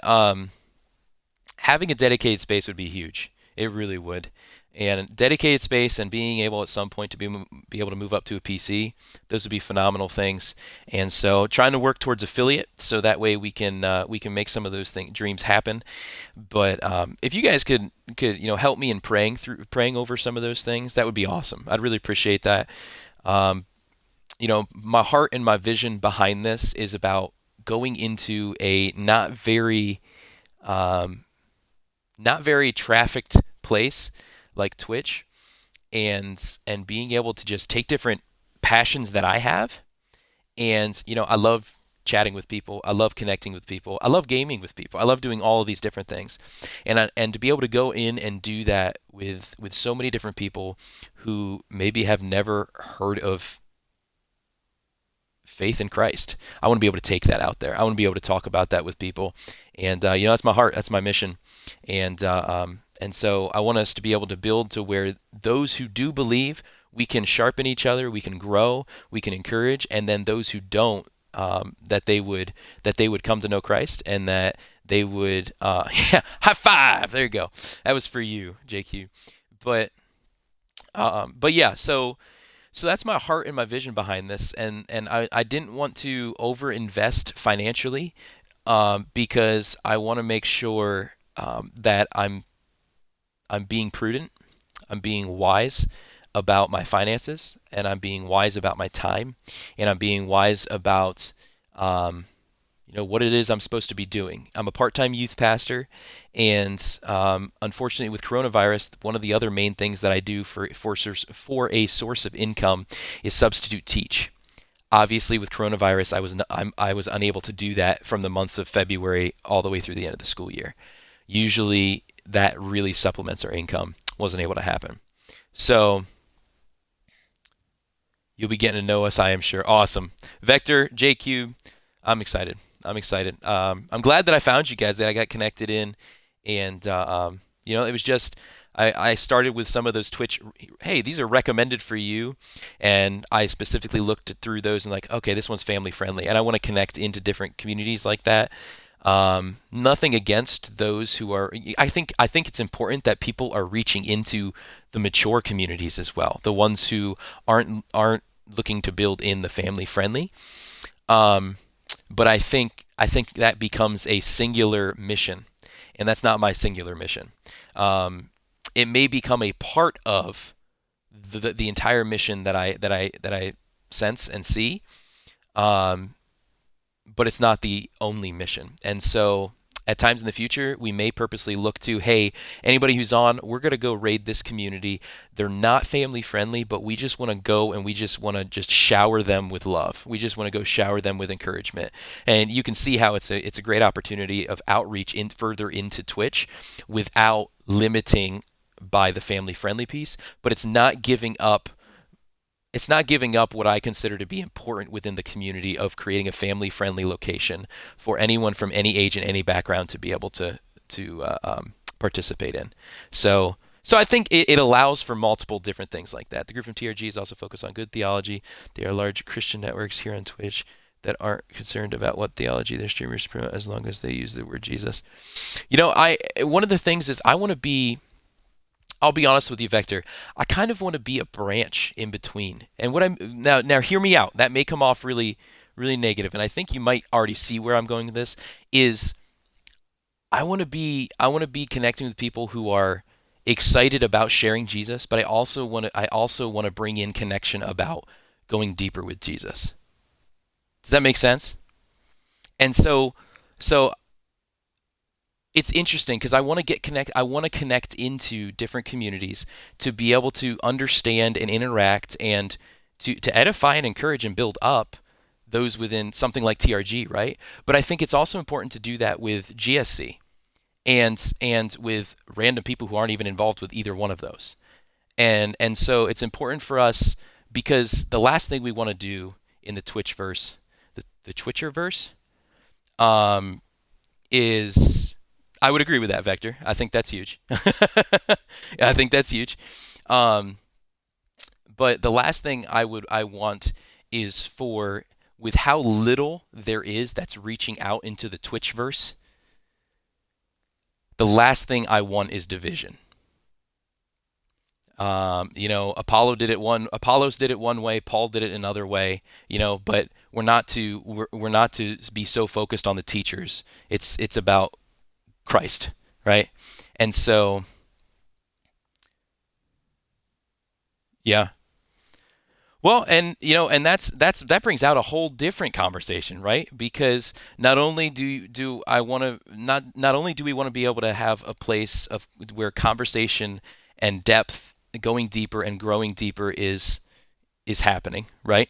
having a dedicated space would be huge. It really would. And dedicated space and being able at some point to be able to move up to a PC, those would be phenomenal things. And so trying to work towards affiliate, so that way we can make some of those dreams happen. But if you guys could help me in praying over some of those things, that would be awesome. I'd really appreciate that. My heart and my vision behind this is about going into a not very trafficked place like Twitch, and being able to just take different passions that I have, and I love chatting with people. I love connecting with people. I love gaming with people. I love doing all of these different things, and to be able to go in and do that with so many different people who maybe have never heard of faith in Christ. I want to be able to take that out there. I want to be able to talk about that with people, and that's my heart. That's my mission, and so I want us to be able to build to where those who do believe, we can sharpen each other, we can grow, we can encourage, and then those who don't, that they would come to know Christ, and that they would yeah, high five. There you go. That was for you, JQ. But yeah, so that's my heart and my vision behind this, and I didn't want to over invest financially, because I want to make sure that I'm being prudent, I'm being wise about my finances, and I'm being wise about my time, and I'm being wise about what it is I'm supposed to be doing. I'm a part-time youth pastor, and unfortunately, with coronavirus, one of the other main things that I do for a source of income is substitute teach. Obviously, with coronavirus, I was unable to do that from the months of February all the way through the end of the school year. Usually, that really supplements our income. Wasn't able to happen. So you'll be getting to know us, I am sure. Awesome. Vector, JQ, I'm excited. I'm glad that I found you guys, that I got connected in. And, it was just, I started with some of those Twitch, hey, these are recommended for you. And I specifically looked through those and like, okay, this one's family friendly. And I want to connect into different communities like that. Nothing against those who are, I think it's important that people are reaching into the mature communities as well. The ones who aren't looking to build in the family friendly. But I think that becomes a singular mission, and that's not my singular mission. It may become a part of the entire mission that I sense and see, but it's not the only mission. And so at times in the future, we may purposely look to, hey, anybody who's on, we're going to go raid this community. They're not family friendly, but we just want to go and we just want to just shower them with love. We just want to go shower them with encouragement. And you can see how it's a great opportunity of outreach further into Twitch without limiting by the family friendly piece, but it's not giving up what I consider to be important within the community of creating a family-friendly location for anyone from any age and any background to be able to participate in. So I think it allows for multiple different things like that. The group from TRG is also focused on good theology. They are large Christian networks here on Twitch that aren't concerned about what theology their streamers promote as long as they use the word Jesus. One of the things is I'll be honest with you, Vector. I kind of want to be a branch in between. And now hear me out. That may come off really, really negative, and I think you might already see where I'm going with this. Is I want to be connecting with people who are excited about sharing Jesus, but I also want to bring in connection about going deeper with Jesus. Does that make sense? And so it's interesting because I want to connect into different communities to be able to understand and interact and to edify and encourage and build up those within something like TRG, right? But I think it's also important to do that with GSC and with random people who aren't even involved with either one of those. And so it's important for us because the last thing we want to do in the Twitchverse, the Twitcherverse, is, I would agree with that, Vector. I think that's huge. I think that's huge. But the last thing I want is for, with how little there is that's reaching out into the Twitchverse, the last thing I want is division. Apollos did it one way, Paul did it another way, but we're not to be so focused on the teachers. It's about Christ, right? And so, yeah. Well, and that brings out a whole different conversation, right? Because not only do we want to be able to have a place of where conversation and depth, going deeper and growing deeper is happening, right?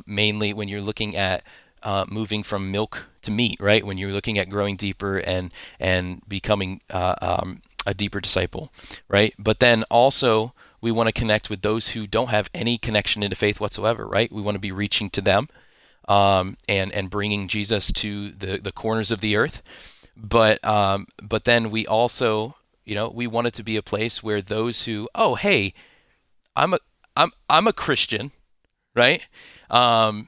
Mainly when you're looking at moving from milk to meat, right? When you're looking at growing deeper and becoming a deeper disciple, right? But then also we want to connect with those who don't have any connection into faith whatsoever, right? We want to be reaching to them, and bringing Jesus to the corners of the earth. But then we also, we want it to be a place where those who, oh, hey, I'm a I'm a Christian, right? And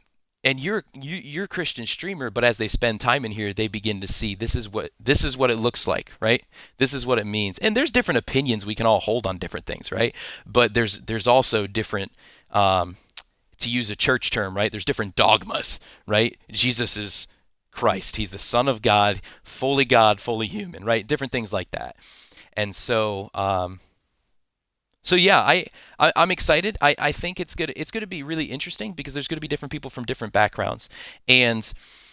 you're a Christian streamer, but as they spend time in here, they begin to see this is what it looks like, right? This is what it means. And there's different opinions we can all hold on different things, right? But there's also different, to use a church term, right? There's different dogmas, right? Jesus is Christ. He's the Son of God, fully human, right? Different things like that. And so, so yeah, I'm excited. I think it's good. It's going to be really interesting because there's going to be different people from different backgrounds, and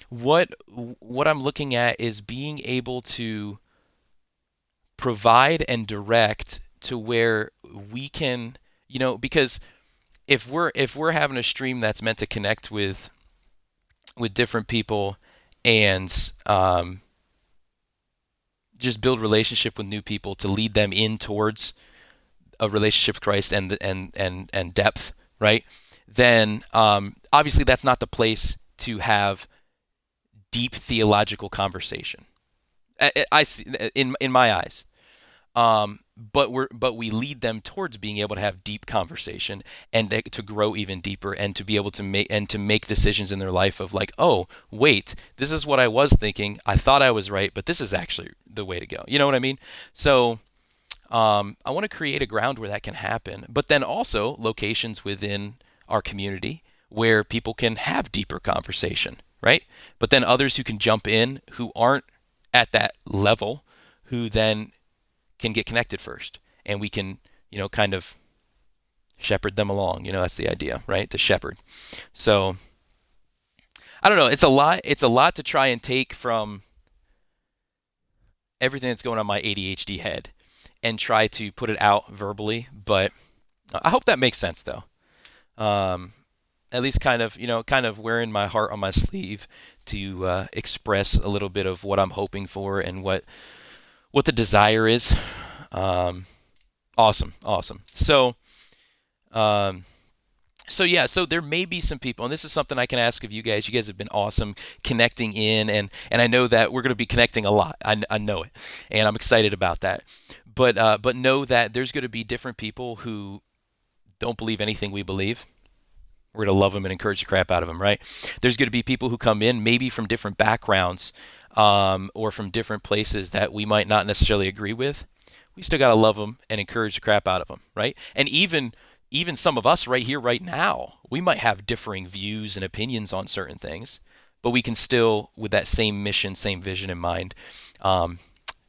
what I'm looking at is being able to provide and direct to where we can, because if we're having a stream that's meant to connect with different people and just build relationship with new people to lead them in towards a relationship with Christ and depth, right? Then obviously that's not the place to have deep theological conversation. I see in my eyes. But we lead them towards being able to have deep conversation and to grow even deeper and to be able to make decisions in their life of like, oh, wait, this is what I was thinking. I thought I was right, but this is actually the way to go. You know what I mean? So I want to create a ground where that can happen, but then also locations within our community where people can have deeper conversation, right? But then others who can jump in who aren't at that level, who then can get connected first, and we can, kind of shepherd them along. That's the idea, right? The shepherd. So I don't know. It's a lot to try and take from everything that's going on in my ADHD head and try to put it out verbally. But I hope that makes sense, though. At least kind of wearing my heart on my sleeve to express a little bit of what I'm hoping for and what the desire is. Awesome. So yeah, so there may be some people, and this is something I can ask of you guys. You guys have been awesome connecting in, and I know that we're going to be connecting a lot. I know it, and I'm excited about that. But know that there's going to be different people who don't believe anything we believe. We're going to love them and encourage the crap out of them, right? There's going to be people who come in maybe from different backgrounds, or from different places that we might not necessarily agree with. We still got to love them and encourage the crap out of them, right? And even some of us right here, right now, we might have differing views and opinions on certain things, but we can still, with that same mission, same vision in mind,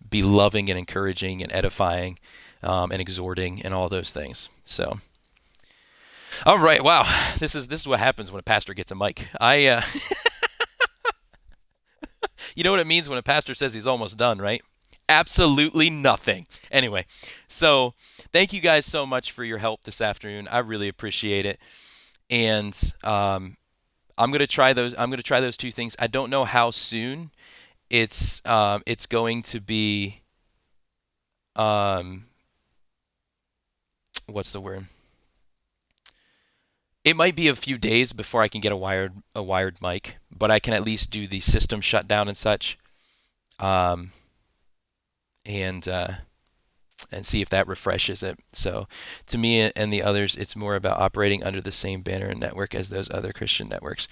be loving and encouraging and edifying, and exhorting and all those things. So, all right, wow, this is what happens when a pastor gets a mic. You know what it means when a pastor says he's almost done, right? Absolutely nothing. Anyway, so thank you guys so much for your help this afternoon. I really appreciate it. And I'm gonna try those. I'm gonna try those two things. I don't know how soon it's going to be. What's the word? It might be a few days before I can get a wired mic, but I can at least do the system shutdown and such, and see if that refreshes it. So, to me and the others, it's more about operating under the same banner and network as those other Christian networks,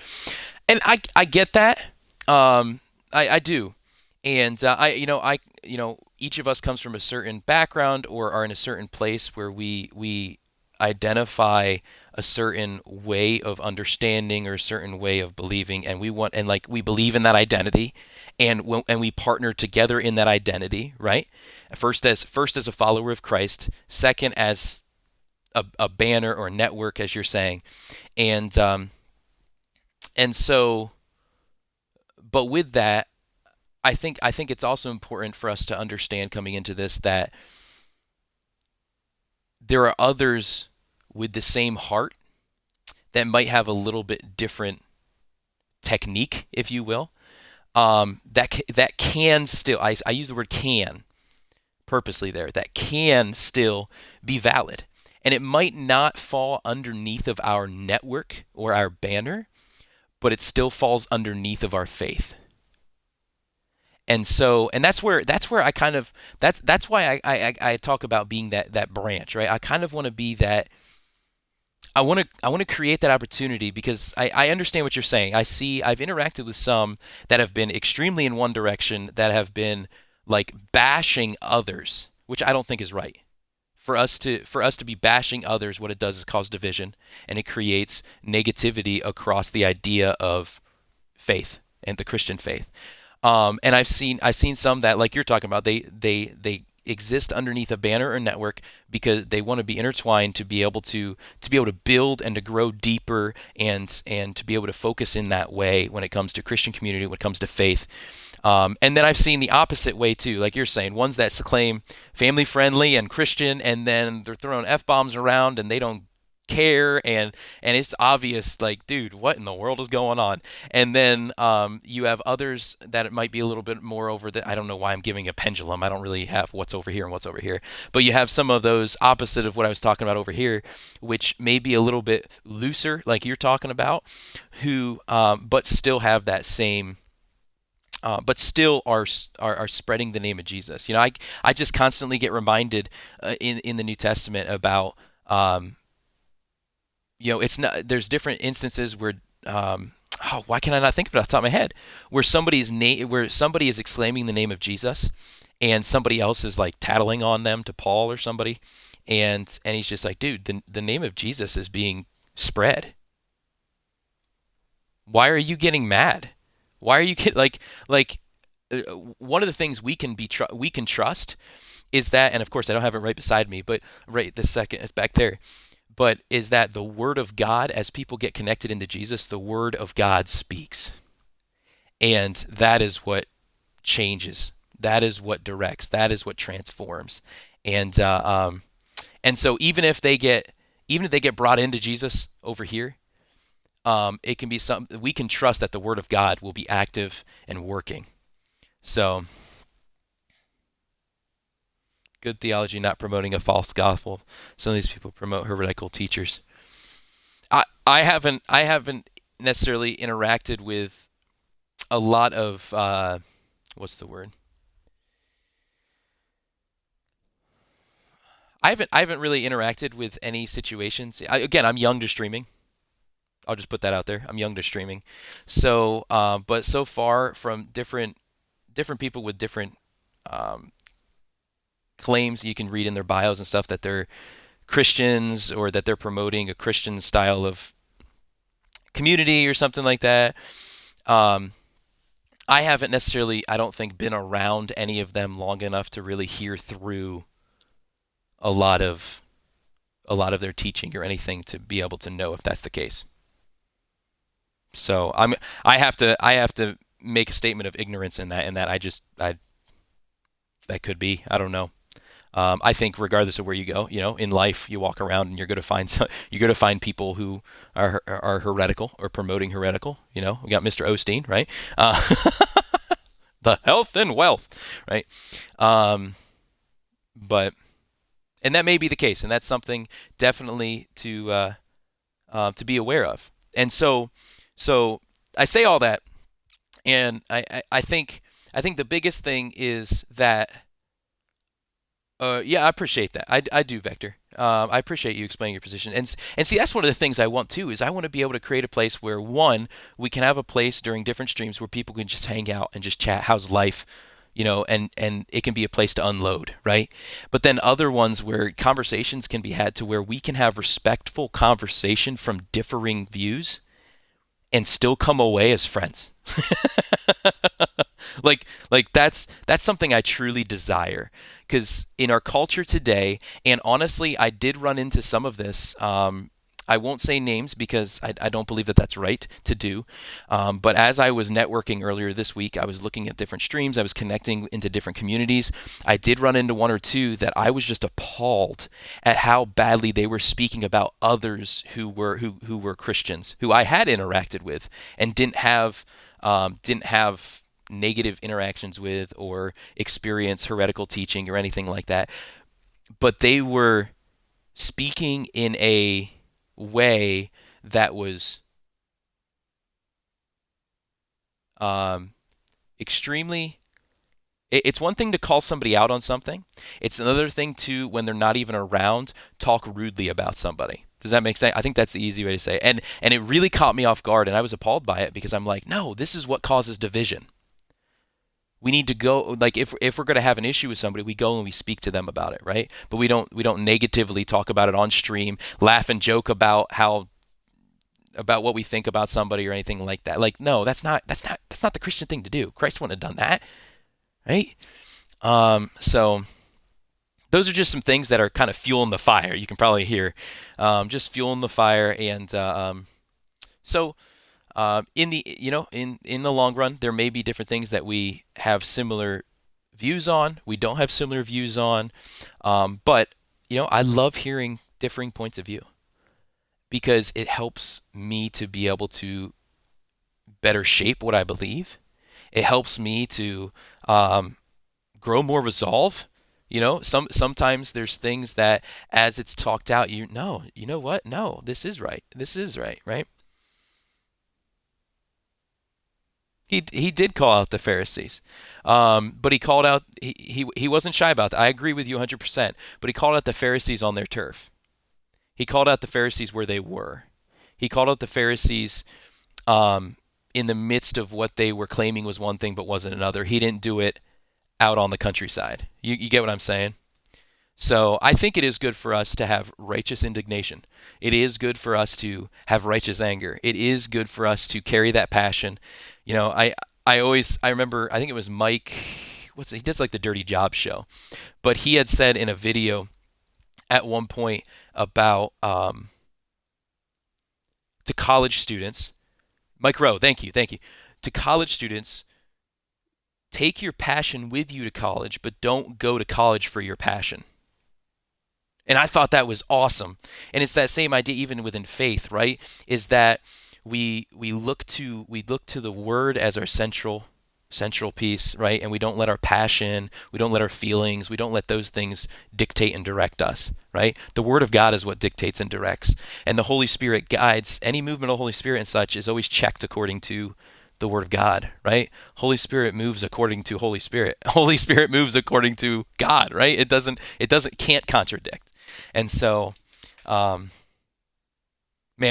and I get that. I do, and each of us comes from a certain background or are in a certain place where we identify a certain way of understanding or a certain way of believing, and we believe in that identity, and we partner together in that identity, right? First as a follower of Christ, second as a banner or a network, as you're saying, and so, but with that, I think it's also important for us to understand coming into this that there are others with the same heart that might have a little bit different technique, if you will, that can still, I use the word can purposely there, that can still be valid. And it might not fall underneath of our network or our banner, but it still falls underneath of our faith. And so, and that's where I kind of, that's why I talk about being that branch, right? I kind of want to be that. I want to create that opportunity, because I understand what you're saying. I've interacted with some that have been extremely in one direction, that have been like bashing others, which I don't think is right. For us to be bashing others, what it does is cause division, and it creates negativity across the idea of faith and the Christian faith. And I've seen some that, like you're talking about, they exist underneath a banner or network because they want to be intertwined to be able to build and to grow deeper, and to be able to focus in that way when it comes to Christian community, when it comes to faith. And then I've seen the opposite way too, like you're saying, ones that claim family friendly and Christian, and then they're throwing F-bombs around and they don't care, and it's obvious, like, dude, what in the world is going on? And then you have others that it might be a little bit more over the, I don't know why I'm giving a pendulum, I don't really have what's over here and what's over here, but you have some of those opposite of what I was talking about over here, which may be a little bit looser, like you're talking about, who but still have that same but still are spreading the name of Jesus. You know, I just constantly get reminded in the New Testament about you know, it's not, there's different instances where why can I not think of it off the top of my head, where somebody is exclaiming the name of Jesus, and somebody else is like tattling on them, to Paul or somebody, and he's just like, dude, the name of Jesus is being spread. Why are you getting mad? Why are you getting one of the things we can trust is that, and of course I don't have it right beside me, but right this second it's back there, but is that the Word of God, as people get connected into Jesus, the Word of God speaks. And that is what changes. That is what directs. That is what transforms. And so even if they get brought into Jesus over here, it can be something we can trust, that the Word of God will be active and working. So, good theology, not promoting a false gospel. Some of these people promote heretical teachers. I haven't necessarily interacted with a lot of what's the word? I haven't really interacted with any situations. Again, I'm young to streaming. I'll just put that out there. I'm young to streaming. So, but so far from different people with different claims, you can read in their bios and stuff that they're Christians, or that they're promoting a Christian style of community or something like that. I haven't necessarily, I don't think, been around any of them long enough to really hear through a lot of their teaching or anything to be able to know if that's the case. So I have to make a statement of ignorance in that that could be, I don't know. I think regardless of where you go, you know, in life, you walk around and you're going to find people who are heretical or promoting heretical. You know, we got Mr. Osteen, right? The health and wealth, right? But and that may be the case, and that's something definitely to be aware of. And so I say all that, and I think the biggest thing is that. Yeah, I appreciate that. I do, Vector. I appreciate you explaining your position. And see, that's one of the things I want too, is I want to be able to create a place where, one, we can have a place during different streams where people can just hang out and just chat, how's life, you know, and it can be a place to unload, right? But then other ones where conversations can be had to where we can have respectful conversation from differing views and still come away as friends. like that's something I truly desire, because in our culture today, and honestly, I did run into some of this. I won't say names because I don't believe that that's right to do. But as I was networking earlier this week, I was looking at different streams. I was connecting into different communities. I did run into one or two that I was just appalled at how badly they were speaking about others who were Christians, who I had interacted with and didn't have negative interactions with or experience heretical teaching or anything like that. But they were speaking in a way that was extremely. It's one thing to call somebody out on something. It's another thing to, when they're not even around, talk rudely about somebody. Does that make sense? I think that's the easy way to say it. And it really caught me off guard, and I was appalled by it because I'm like, no, this is what causes division. We need to go, like, if we're going to have an issue with somebody, we go and we speak to them about it, right? But we don't negatively talk about it on stream, laugh and joke about what we think about somebody or anything like that. Like, no, that's not the Christian thing to do. Christ wouldn't have done that, right? So those are just some things that are kind of fueling the fire. You can probably hear, just fueling the fire, and so. In the long run, there may be different things that we have similar views on, we don't have similar views on, but I love hearing differing points of view because it helps me to be able to better shape what I believe. It helps me to grow more resolve. Sometimes there's things that as it's talked out, you know what? No, this is right. This is right, right? He did call out the Pharisees, but he called out he wasn't shy about that. I agree with you 100%. But he called out the Pharisees on their turf. He called out the Pharisees where they were. He called out the Pharisees in the midst of what they were claiming was one thing but wasn't another. He didn't do it out on the countryside. You get what I'm saying? So I think it is good for us to have righteous indignation. It is good for us to have righteous anger. It is good for us to carry that passion. I remember, I think it was Mike, he does like the Dirty Jobs show, but he had said in a video at one point about to college students, Mike Rowe, thank you, to college students, take your passion with you to college, but don't go to college for your passion. And I thought that was awesome. And it's that same idea even within faith, right? Is that we look to the word as our central piece, right? And we don't let our passion, we don't let our feelings, we don't let those things dictate and direct us, right? The word of God is what dictates and directs. And the Holy Spirit guides. Any movement of the Holy Spirit and such is always checked according to the word of God, right? Holy Spirit moves according to Holy Spirit. Holy Spirit moves according to God, right? Can't contradict. And so, man,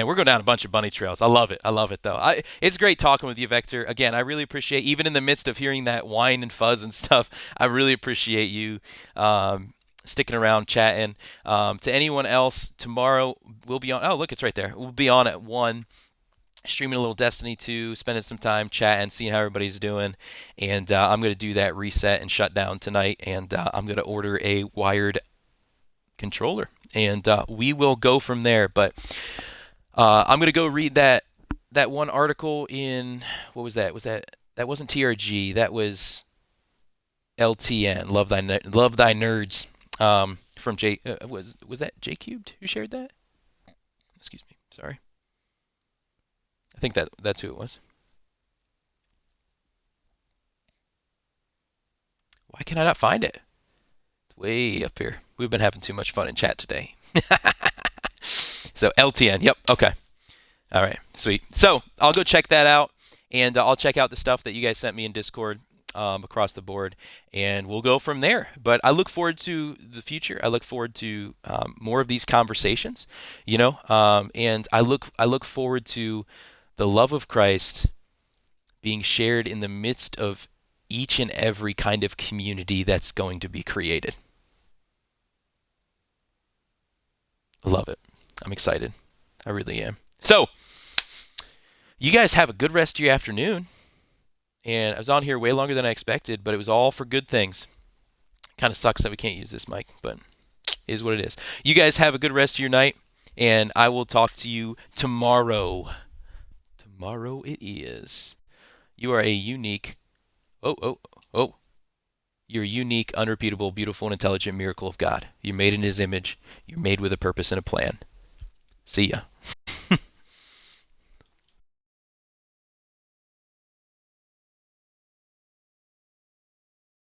we're going down a bunch of bunny trails. I love it though. It's great talking with you, Vector. Again, I really appreciate, even in the midst of hearing that whine and fuzz and stuff, I really appreciate you sticking around, chatting. To anyone else, tomorrow we'll be on. Oh, look, it's right there. We'll be on at 1, streaming a little Destiny 2, spending some time chatting, seeing how everybody's doing. And I'm going to do that reset and shut down tonight. And I'm going to order a wired controller, and we will go from there. But I'm going to go read that one article in, what was that? That wasn't TRG. That was LTN. Love thy nerds. From J. Was that J Cubed who shared that? Excuse me. Sorry. I think that's who it was. Why can I not find it? It's way up here. We've been having too much fun in chat today. So LTN. Yep. Okay. All right. Sweet. So I'll go check that out, and I'll check out the stuff that you guys sent me in Discord across the board, and we'll go from there. But I look forward to the future. I look forward to more of these conversations, and I look forward to the love of Christ being shared in the midst of each and every kind of community that's going to be created. I love it. I'm excited. I really am. So, you guys have a good rest of your afternoon. And I was on here way longer than I expected, but it was all for good things. Kind of sucks that we can't use this mic, but it is what it is. You guys have a good rest of your night. and I will talk to you tomorrow. Tomorrow it is. You are a unique. Oh. You're a unique, unrepeatable, beautiful, and intelligent miracle of God. You're made in His image. You're made with a purpose and a plan. See ya.